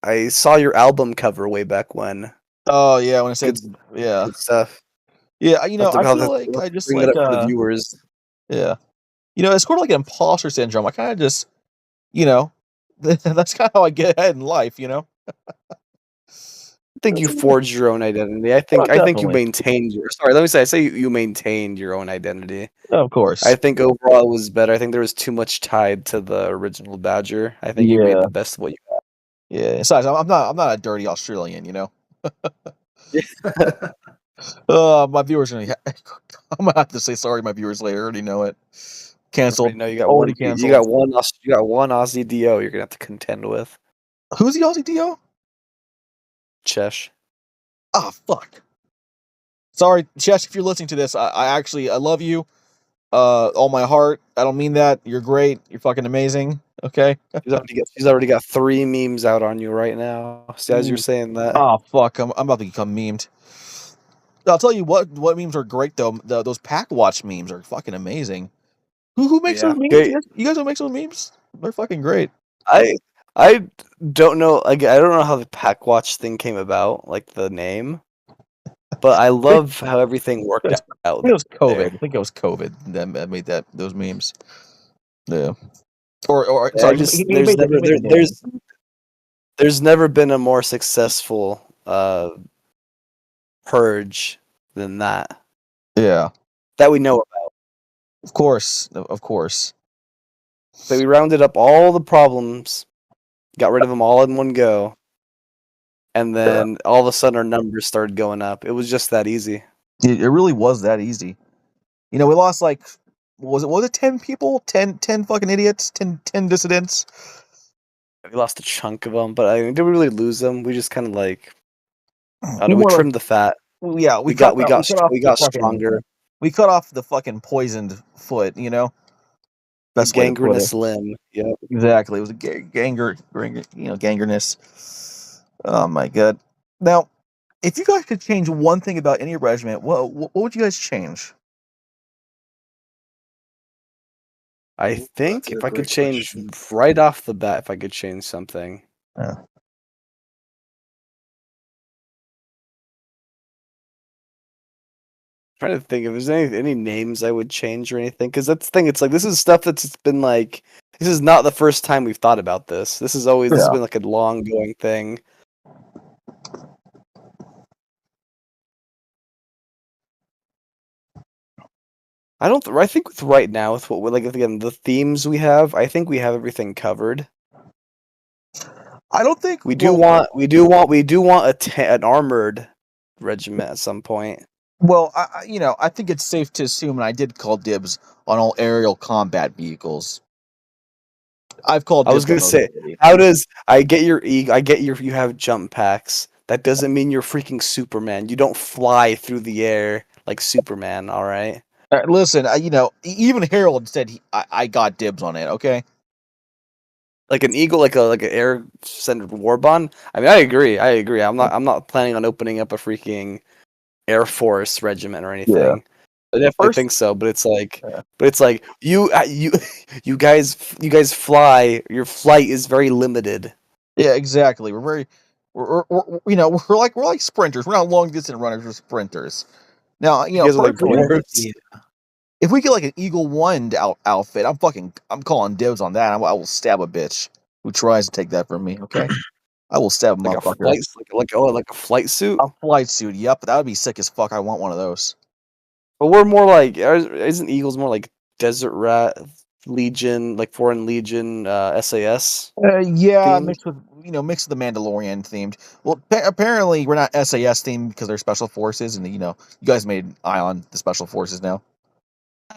I saw your album cover way back when. Oh yeah, when I Good, said yeah, good stuff. yeah. I'll I feel have like to I just bring that like up for the viewers. yeah. It's sort of like an imposter syndrome. I kind of just that's kind of how I get ahead in life. I think you forged your own identity. Oh, I think you definitely. maintained your. Sorry, let me say. I say you maintained your own identity. Of course. I think overall it was better. I think there was too much tied to the original Badger. I think you made Yeah. the best of what you got. Yeah. Besides, I'm not a dirty Australian. My viewers are gonna. I'm gonna have to say sorry, to my viewers later. I already know it. Already Canceled. know you got one. Already You canceled. got one. You got one Aussie Do. You're gonna have to contend with. Who's the Aussie Do? Chesh. Ah, fuck. Sorry, Chesh, if you're listening to this, I love you. All my heart. I don't mean that. You're great. You're fucking amazing. Okay. She's already got 3 memes out on you right now. See, as you're Ooh. saying that. Oh fuck. I'm about to become memed. I'll tell you what memes are great though. Those pack watch memes are fucking amazing. Who makes Yeah. those memes? Okay. You guys don't make those memes? They're fucking great. I I don't know. I don't know how the Pack Watch thing came about, like the name, but I love how everything worked I out think it was COVID. there. I think it was COVID that made those memes. Yeah. Or I sorry, just he made the name. there's never been a more successful purge than that Yeah. that we know about. Of course. Of course. So we rounded up all the problems, got rid of them all in one go, and Yeah. then all of a sudden our numbers started going up. It was just that easy. It really was that easy. We lost like was it 10 people? 10 fucking idiots? 10 dissidents? We lost a chunk of them, but I mean, did we really lose them? We just kind of like I don't know. We More like trimmed the fat. yeah, we cut off We the got fucking stronger. we cut off the fucking poisoned foot. The Best way to put it. gangrenous limb. Yep. Exactly. It was a gangrenous. Oh my god. Now, if you guys could change one thing about any regiment, what would you guys change? I Ooh, think that's a if I could great change question. right off the bat, if I could change something, Yeah. trying to think if there's any names I would change or anything. Because that's the thing. It's like this is stuff that's been like this is not the first time we've thought about this. This has been like a long going thing. I think with right now with what like again the themes we have, I think we have everything covered. I don't think. We do want an armored regiment at some point. Well, I think it's safe to assume, and I did call dibs on all aerial combat vehicles. I've called I was dibs on gonna those say, already. how does I get you have jump packs. That doesn't mean you're freaking Superman. You don't fly through the air like Superman. All right. Listen, even Harold said I got dibs on it. Okay. Like an eagle, like an air centered warbond. I mean, I agree. I'm not planning on opening up a freaking Air Force regiment or Yeah. anything. I definitely First, think so, but it's like, yeah. you guys fly. Your flight is very limited. Yeah, exactly. We're very, we're like sprinters. We're not long distance runners. We're sprinters. Now, You guys are like personally, dwarves. if we get like an Eagle One outfit, I'm calling dibs on that. I will stab a bitch who tries to take that from me. Okay, I will stab a Like a motherfucker. flight, like a flight suit. A flight suit. Yep, that would be sick as fuck. I want one of those. But we're more like, isn't Eagles more like Desert Rat Legion, like Foreign Legion, SAS Yeah, themed? mixed with the Mandalorian themed. Well, apparently we're not SAS themed because they're special forces, and you guys made Ion the special forces now.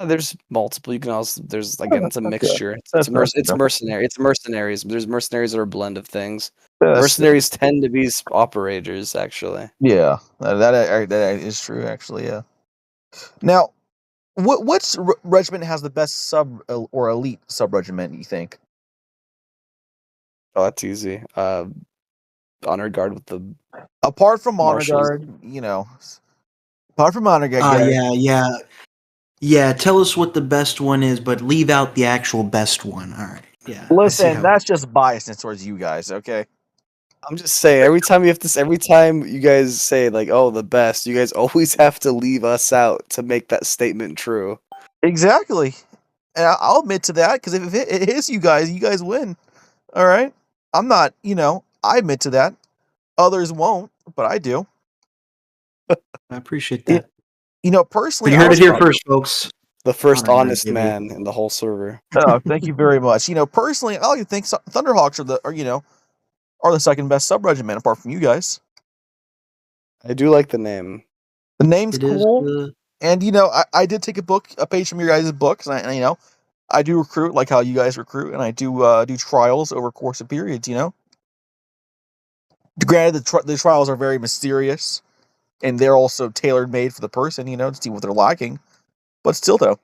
There's multiple. You can also there's again, it's a That's good. mixture. That's It's good. mercenary. It's mercenaries. There's mercenaries that are a blend of things. That's Mercenaries tend to be operators, actually. yeah. That is true. Actually, yeah. Now, what's regiment has the best sub or elite sub regiment? You think? Oh, that's easy. Honor guard with the Apart from Honor marshals. Guard, Apart from honor guard, yeah. Tell us what the best one is, but leave out the actual best one. All right. Yeah. I see listen, how that's just biasness towards you guys. Okay. I'm just saying, every time you guys say like, "Oh, the best," you guys always have to leave us out to make that statement true. Exactly. And I'll admit to that because if it is you guys win. All right. I'm not. I admit to that. Others won't, but I do. I appreciate It, that. Personally, But you I heard it was here first, folks. The first Honor guard, honest baby. man in the whole server. Oh, thank you very much. Personally, I like to think Thunderhawks are the second best sub regiment apart from you guys. I do like the name. The name's It is cool, the and I did take a page from your guys' books, and I do recruit like how you guys recruit, and I do trials over a course of periods. Granted, the trials are very mysterious, and they're also tailor made for the person, to see what they're lacking. But still, though,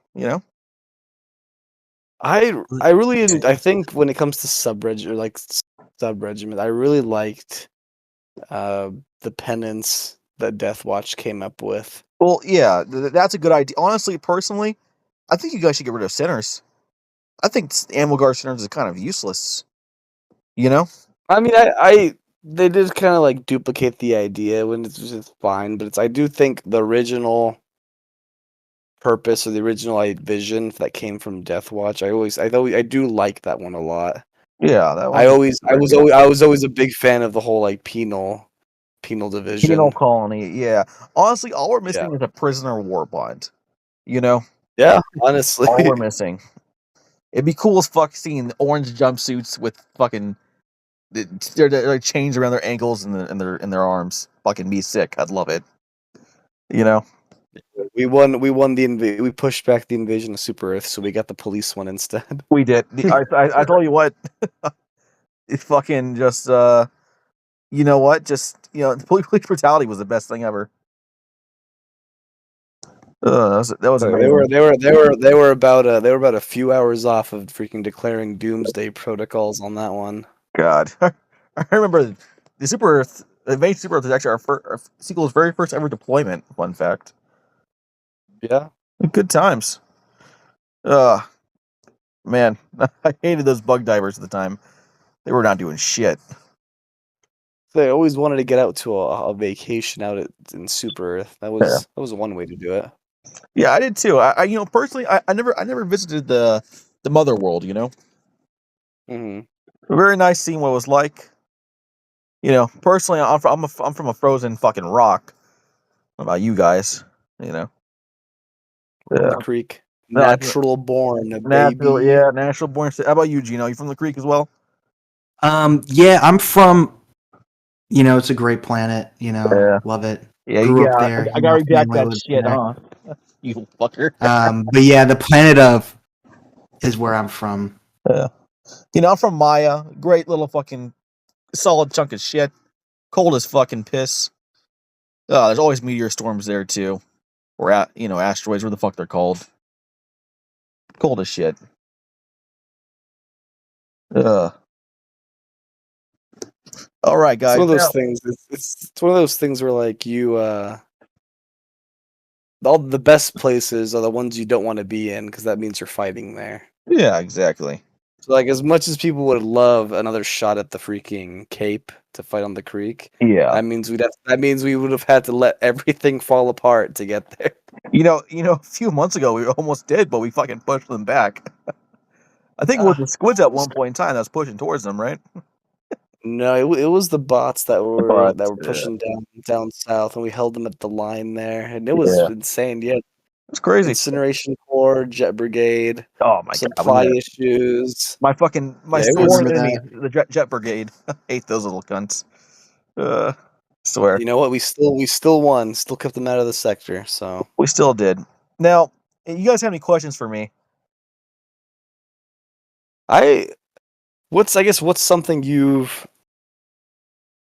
I think when it comes to sub regiment, I really liked the penance that Death Watch came up with. Well, yeah, that's a good idea. Honestly, personally, I think you guys should get rid of sinners. I think Animal Guard sinners is kind of useless. I mean, I they did kind of like duplicate the idea when it's just fine, but I do think the original purpose or the original vision that came from Death Watch, I do like that one a lot. Yeah, that I one's was always a big fan of the whole like penal division. penal colony. Yeah, honestly, all we're missing Yeah. is a prisoner war bond. Yeah, honestly. All we're missing. It'd be cool as fuck seeing orange jumpsuits with fucking they're chains around their ankles and their arms. Fucking be sick. I'd love it. We won we pushed back the invasion of Super Earth, so we got the police one instead. We did. I tell you what, it fucking just you know what? Just police brutality was the best thing ever. That was So amazing. they were about a few hours off of freaking declaring doomsday protocols on that one. God, I remember the Super Earth. The Invasion Super Earth is actually our sequel's very first ever deployment. Fun fact. Yeah. Good times. Man, I hated those bug divers at the time. They were not doing shit. They always wanted to get out to a vacation out in Super Earth. That was one way to do it. Yeah, I did too. I personally, I never visited the Mother World. Mm-hmm. Very nice seeing what it was like. Personally, I'm from a frozen fucking rock. What about you guys? From Yeah. the creek. Natural born, Natural, baby. yeah, natural born. How about you, Gino? You from the creek as well? Yeah, I'm from. It's a great planet. Yeah. Love it. Yeah, Grew up there. I gotta redact family that lives shit, there. huh? You fucker. But yeah, the planet of is where I'm from. Yeah. I'm from Maya. Great little fucking solid chunk of shit. Cold as fucking piss. There's always meteor storms there too. Or asteroids, where the fuck they're called. Cold as shit. All right, guys. It's one of those things. It's one of those things where like you all the best places are the ones you don't want to be in because that means you're fighting there. Yeah, exactly. So like as much as people would love another shot at the freaking Cape to fight on the creek, Yeah. that means we would have had to let everything fall apart to get there. A few months ago we almost did, but we fucking pushed them back. I think it was the squids at one point in time that was pushing towards them, right? No, it was the bots that were Bots, pushing down south, and we held them at the line there, and it was insane. Yeah, It's crazy. Incineration Corps, Jet Brigade. Oh my supply god. issues. My sworn remember enemy, the Jet Brigade. Hate those little cunts. Swear. You know what? We still won. Still kept them out of the sector. So We still did. Now, you guys have any questions for me? what's something you've,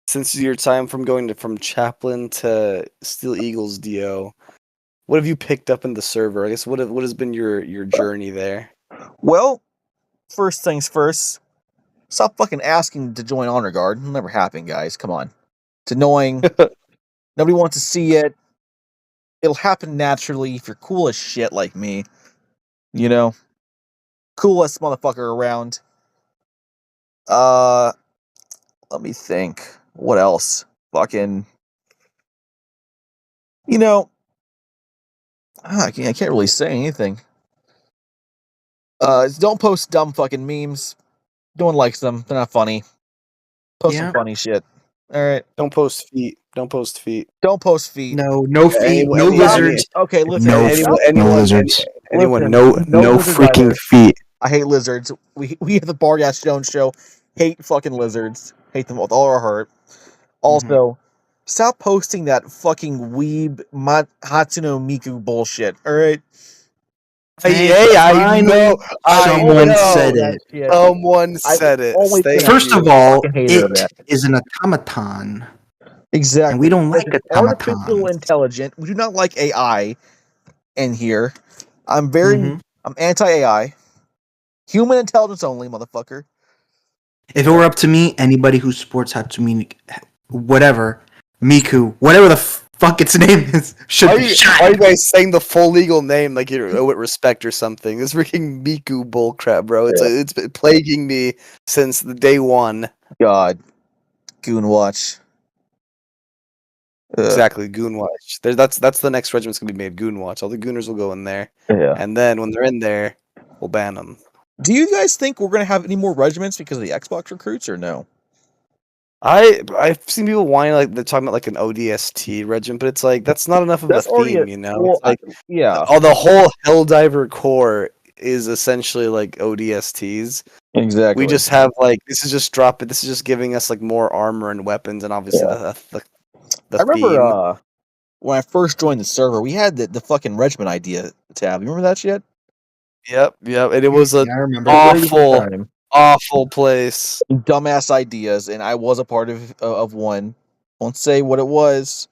since your time from going from Chaplain to Steel Eagles DO, what have you picked up in the server? I guess what has been your journey there? Well, first things first. Stop fucking asking to join Honor Guard. It'll never happen, guys. Come on. It's annoying. Nobody wants to see it. it'll happen naturally if you're cool as shit like me. You know, coolest motherfucker around. Let me think. What else? Fucking, you know, I can't really say anything. Don't post dumb fucking memes. No one likes them. They're not funny. Post some funny shit. All right. Don't post feet. Don't post feet. Don't post feet. No feet, no any- lizards. Okay, listen. No, no lizards. Anyone, Listen, no lizards freaking either. feet. I hate lizards. We at the Bargas Jones show hate fucking lizards. Hate them with all our heart. Also, stop posting that fucking weeb Hatsuno Miku bullshit. All right. I know. Someone said that it. shit. Someone said it. always Thank gonna- First you. of all, Fucking hater of it that. is an automaton, Exactly. and we don't like Artificial automatons. intelligent. We do not like AI in here. I'm Mhm. anti-AI. Human intelligence only, motherfucker. If it were up to me, anybody who sports Hatsumi, whatever, Miku, whatever the fuck its name is, should be shot. Why are you guys saying the full legal name like you owe it respect or something? This freaking Miku bullcrap, bro. It's been plaguing me since the day one. God. Goon Watch. Exactly, Goon Watch. That's the next regiment's gonna be made. Goon Watch. All the Gooners will go in there, and then when they're in there, we'll ban them. Do you guys think we're gonna have any more regiments because of the Xbox recruits, or no? I've seen people whining like they're talking about like an ODST regiment, but it's like that's not enough of That's a already theme, you know. well, It's like yeah, the whole Helldiver Corps is essentially like ODSTs. exactly. We just have like this is just giving us like more armor and weapons, and obviously the I remember theme. when I first joined the server, we had the fucking regiment idea tab. You remember that shit? Yep, and it was a I remember. awful place. Dumbass ideas, and I was a part of one. Won't say what it was,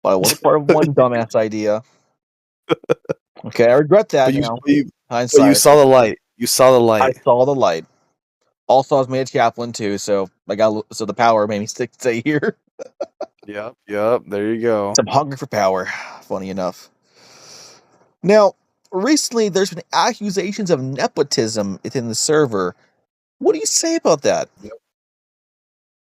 but I was a part of one dumbass idea. Okay, I regret that But now. you Hindsight. saw the light. You saw the I light. saw the light. Also, I was made a chaplain too, so the power made me stay here. Yep. There you go. I'm hungry for power. Funny enough. Now, recently there's been accusations of nepotism within the server. What do you say about that?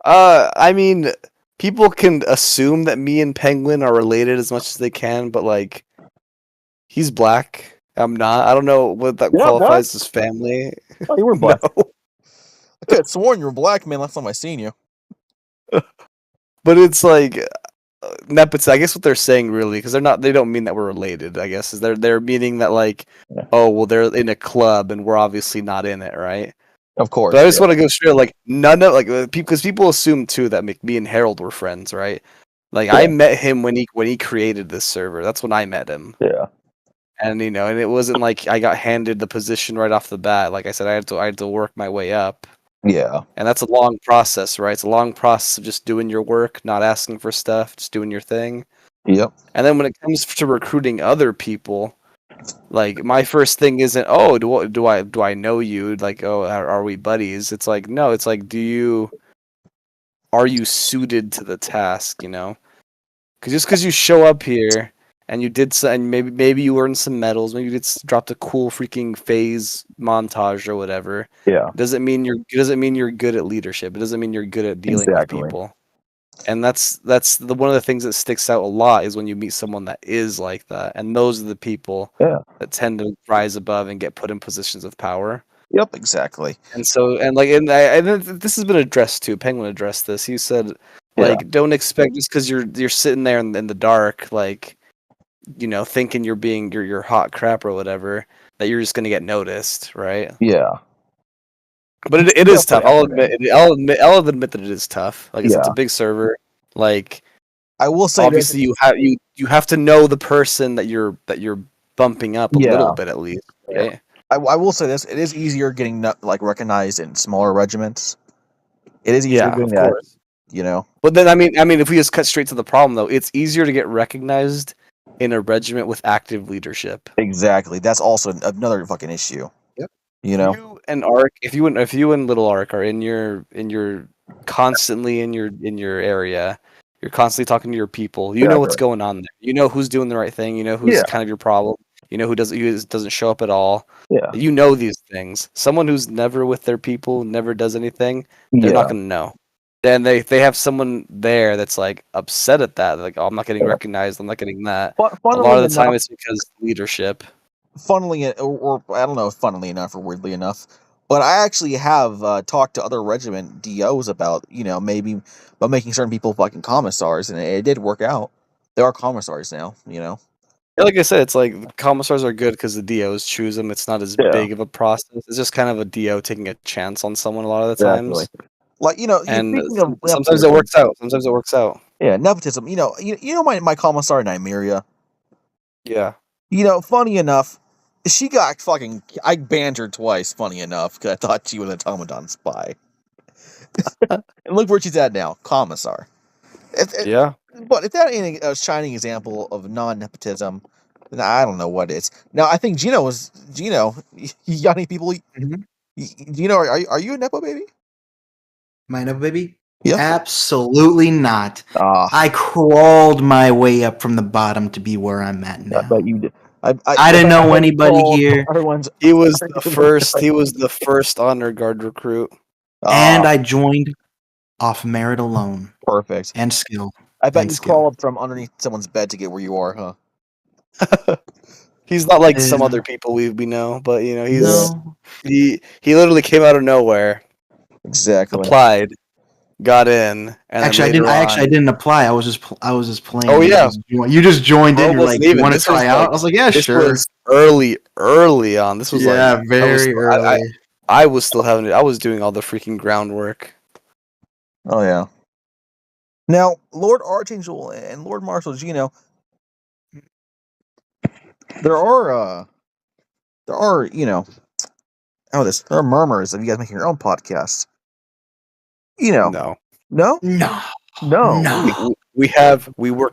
I mean, people can assume that me and Penguin are related as much as they can, but like, he's black. I'm not. I don't know what that qualifies as family. Oh, you were black. No. I could have sworn you were black, man. Last time I seen you. But it's like nepotism. I guess what they're saying really, because they don't mean that we're related. I guess is they're meaning that like, oh well, they're in a club and we're obviously not in it, right? Of course. But I just want to go straight like none of like because people assume too that me and Harold were friends, right? Like I met him when he created this server. That's when I met him. Yeah. And and it wasn't like I got handed the position right off the bat. Like I said, I had to work my way up. Yeah. And that's a long process, right? It's a long process of just doing your work, not asking for stuff, just doing your thing. Yep. And then when it comes to recruiting other people, like my first thing isn't, oh, do I know you? Like, oh, are we buddies? It's like, no, it's like, are you suited to the task? You know, because you show up here and you did and maybe you earned some medals, maybe you dropped a cool freaking phase montage or whatever. Yeah. Doesn't mean you're good at leadership. It doesn't mean you're good at dealing with people. And that's one of the things that sticks out a lot is when you meet someone that is like that, and those are the people that tend to rise above and get put in positions of power. Yep, exactly. And so and this has been addressed too. Penguin addressed this. He said, like, don't expect just because you're sitting there in the dark, like, thinking you're hot crap or whatever, that you're just gonna get noticed, right? Yeah. But it is tough. I'll admit that it is tough. Like I said, it's a big server. Like I will say, obviously you have to know the person that you're bumping up a little bit at least, right? I will say this: it is easier getting recognized in smaller regiments. It is easier doing that, course. But then I mean, if we just cut straight to the problem, though, it's easier to get recognized in a regiment with active leadership. Exactly. That's also another fucking issue. Yep. You and Arc, if you and Little Arc are in your constantly in your area, You're constantly talking to your people. You know what's going on there. You know who's doing the right thing. You know who's kind of your problem. You know who doesn't show up at all. Yeah. You know these things. Someone who's never with their people, never does anything, they're not going to know. Then they have someone there that's like upset at that. Like, oh, I'm not getting recognized. I'm not getting that. A lot of the time, it's because leadership. Funnily, or I don't know, funnily enough or weirdly enough, but I actually have talked to other regiment DOs about, maybe about making certain people fucking commissars, and it did work out. They are commissars now, Yeah, like I said, it's like commissars are good because the DOs choose them. It's not as big of a process. It's just kind of a DO taking a chance on someone a lot of the times. Like, and speaking of sometimes it works out. Sometimes it works out. Yeah, nepotism. My commissar Nymeria. Yeah. Funny enough, she got I banned her twice, funny enough, because I thought she was an automaton spy. And look where she's at now, commissar. Yeah. But if that ain't a shining example of non-nepotism, then I don't know what is. Now, I think Gino, you got any people? Gino, are you a nepo baby? My nepo baby? Yeah. Absolutely not. I crawled my way up from the bottom to be where I'm at now. I bet you did. I didn't know anybody here. He was the first. He was the first honor guard recruit, and I joined off merit alone. Perfect. And skill. I bet you crawl up from underneath someone's bed to get where you are, huh? He's not like some other people we know, but he literally came out of nowhere. Exactly. Applied, got in, and I didn't apply. I was just playing. Oh yeah, you just joined in. You're like, you want to try out? I was like, yeah, sure. Was early on. This was very early. I was still having it. I was doing all the freaking groundwork. Oh yeah. Now, Lord Archangel and Lord Marshal Gino, there are murmurs of you guys making your own podcasts. No. We're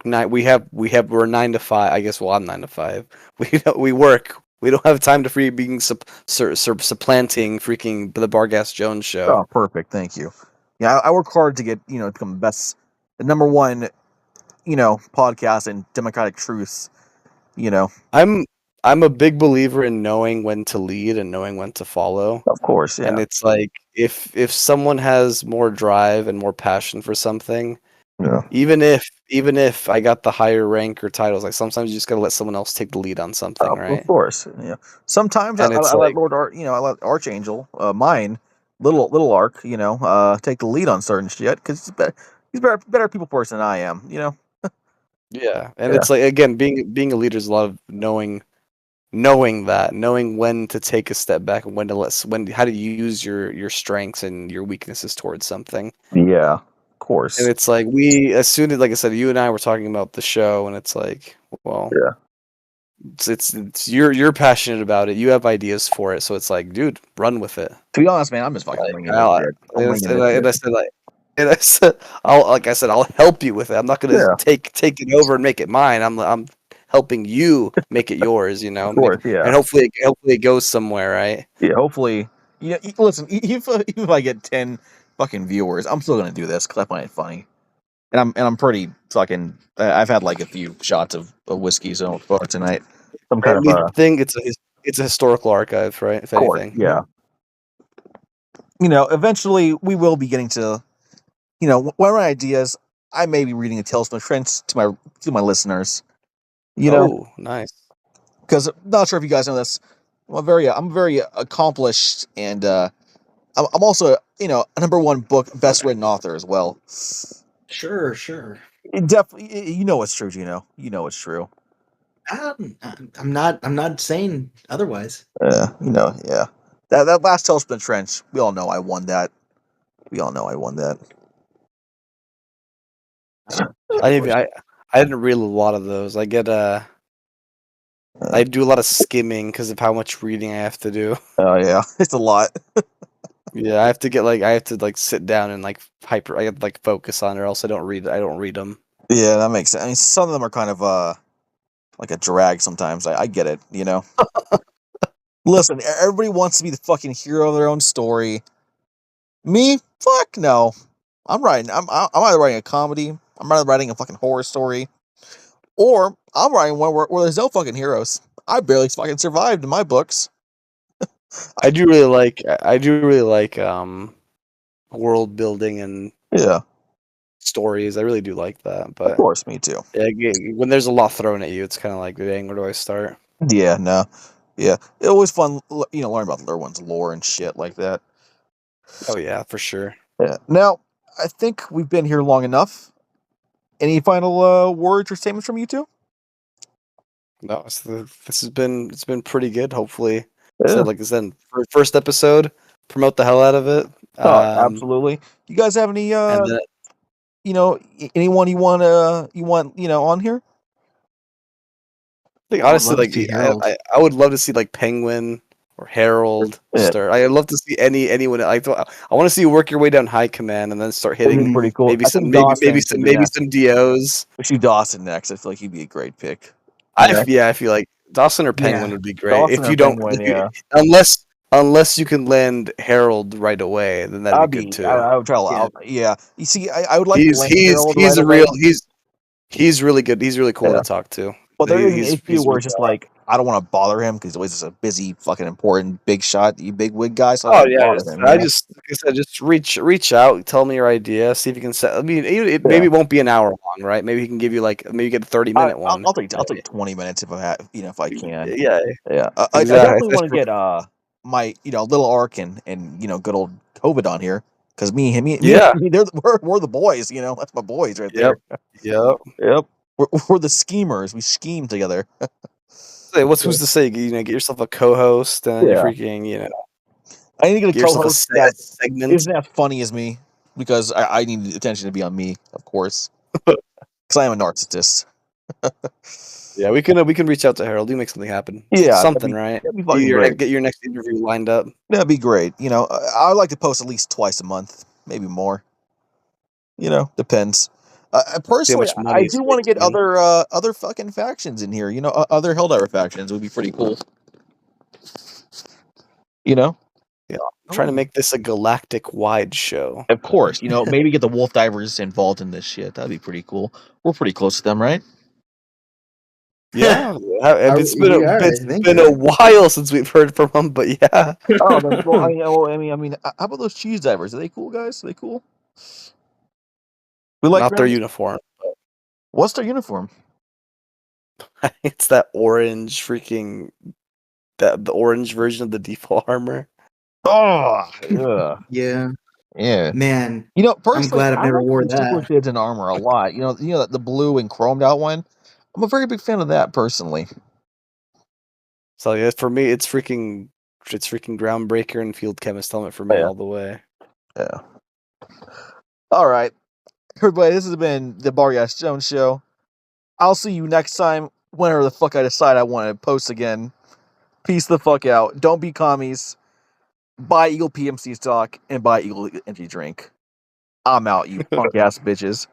9 to 5. I guess. Well, I'm 9 to 5. We work. We don't have time to being supplanting freaking the Bargas Jones show. Oh, perfect. Thank you. Yeah, I work hard to get to become the number one, podcast in democratic truth. I'm a big believer in knowing when to lead and knowing when to follow. Of course, yeah. And it's like if someone has more drive and more passion for something, even if I got the higher rank or titles, like sometimes you just gotta let someone else take the lead on something, right? Of course, yeah. Sometimes I let Lord I let Archangel, mine, little Arc, take the lead on certain shit because he's better people person than I am, Yeah, and it's like again, being a leader is a lot of knowing when to take a step back and how to use your strengths and your weaknesses towards something. Yeah, of course. And it's like as soon as, like I said, you and I were talking about the show, and it's like, well, yeah, it's you're passionate about it. You have ideas for it, so it's like, dude, run with it. To be honest, man, I'm just fucking winging it. And I said, I'll help you with it. I'm not gonna take it over and make it mine. I'm helping you make it yours, Of course, yeah. And hopefully it goes somewhere, right? Yeah, hopefully. Listen, even if I get 10 fucking viewers, I'm still gonna do this because I find it funny, and I'm pretty fucking. I've had like a few shots of whiskey so far tonight. Some kind of thing. It's a historical archive, right? If anything, yeah. Eventually we will be getting to, one of my ideas. I may be reading a Tales from the Trench to my listeners. Nice. Because I'm not sure if you guys know this, I'm very accomplished, and I'm also a number one book best written author as well. Sure. Definitely, it's true, Gino. It's true. I'm not saying otherwise. Yeah. That last Tales from the Trench, we all know I won that. I didn't read a lot of those. I get I do a lot of skimming because of how much reading I have to do. Oh yeah, it's a lot. Yeah, I have to sit down and I have to focus on it, or else I don't read them. Yeah, that makes sense. I mean, some of them are kind of like a drag sometimes. I get it, Listen, everybody wants to be the fucking hero of their own story. Me? Fuck no. I'm either writing a comedy I'm either writing a fucking horror story, or I'm writing one where there's no fucking heroes. I barely fucking survived in my books. I do really like world building and Yeah, stories. I really do like that. of But course, me too. when there's a lot thrown at you, it's kind of like, dang, where do I start? Yeah, no, yeah, it was fun, learn about their one's lore and shit like that. Oh yeah, for sure. Yeah. Now, I think we've been here long enough. Any final words or statements from you two? No, it's been pretty good. Hopefully, Yeah. like I said, first episode, promote the hell out of it. Oh, absolutely. You guys have any And then anyone you want on here? I think I would honestly, love to like see Harold. I would love to see like Penguin or Harold Yeah. start. I'd love to see anyone. I want to see you work your way down high command and then start That'd hitting be pretty cool. maybe I some think maybe Dawson maybe should some be maybe next. some DOs. We should do Dawson next. I feel like he'd be a great pick. I feel like Dawson or Penguin Yeah. would be great. Dawson If or you don't, Penguin, yeah. unless you can land Harold right away, then that'd be good too. I would try to. Yeah. Yeah. You see, I would like to land Harold he's right a away. real he's really good. He's really cool Yeah. to talk to. But there is an He's issue where really it's just like I don't want to bother him because he's always just a busy, fucking important, big shot, you big wig guy. So I Oh don't yeah, bother him. You know? like I said, just reach out, tell me your idea, see if you can set. I mean, maybe it won't be an hour long, right? Maybe he can give you maybe get a 30-minute one. I'll take 20 minutes if I have, if I can. Yeah, Yeah, I exactly. definitely want to get my little Ark and good old COVID on here because me, Yeah. we're the boys. That's my boys right Yep. there. Yep. We're the schemers. We scheme together. Say, who's to say? Get yourself a co-host and Yeah. freaking I need to get get a yourself co-host a that segment. isn't as funny as me because I need the attention to be on me, of course, because I am a narcissist. Yeah, we can reach out to Harold. You make something happen. Yeah, something right. That'd be fucking great. Get your next interview lined up. That'd be great. I like to post at least twice a month, maybe more. Depends. Personally, much money I is do want to get wasted. other fucking factions in here. Other Helldiver factions would be pretty cool. Yeah, I'm trying to make this a galactic-wide show. Of course, maybe get the Wolf Divers involved in this shit. That'd be pretty cool. We're pretty close to them, right? Yeah, it's been a while since we've heard from them, but yeah. Oh, that's cool. I mean, how about those cheese divers? Are they cool, guys? Are they cool? We like Not their uniform. What's their uniform? It's that orange freaking the orange version of the default armor. Oh, yeah. Yeah. Man, Personally, I'm glad I've never wore that. Super Kids in armor a lot. The blue and chromed out one. I'm a very big fan of that personally. So yeah, for me, it's freaking groundbreaker and field chemist helmet for me all the way. Yeah. All right, everybody. This has been the Bar Yes Jones Show. I'll see you next time. Whenever the fuck I decide I want to post again. Peace the fuck out. Don't be commies. Buy Eagle PMC stock and buy Eagle Energy Drink. I'm out, you punk ass bitches.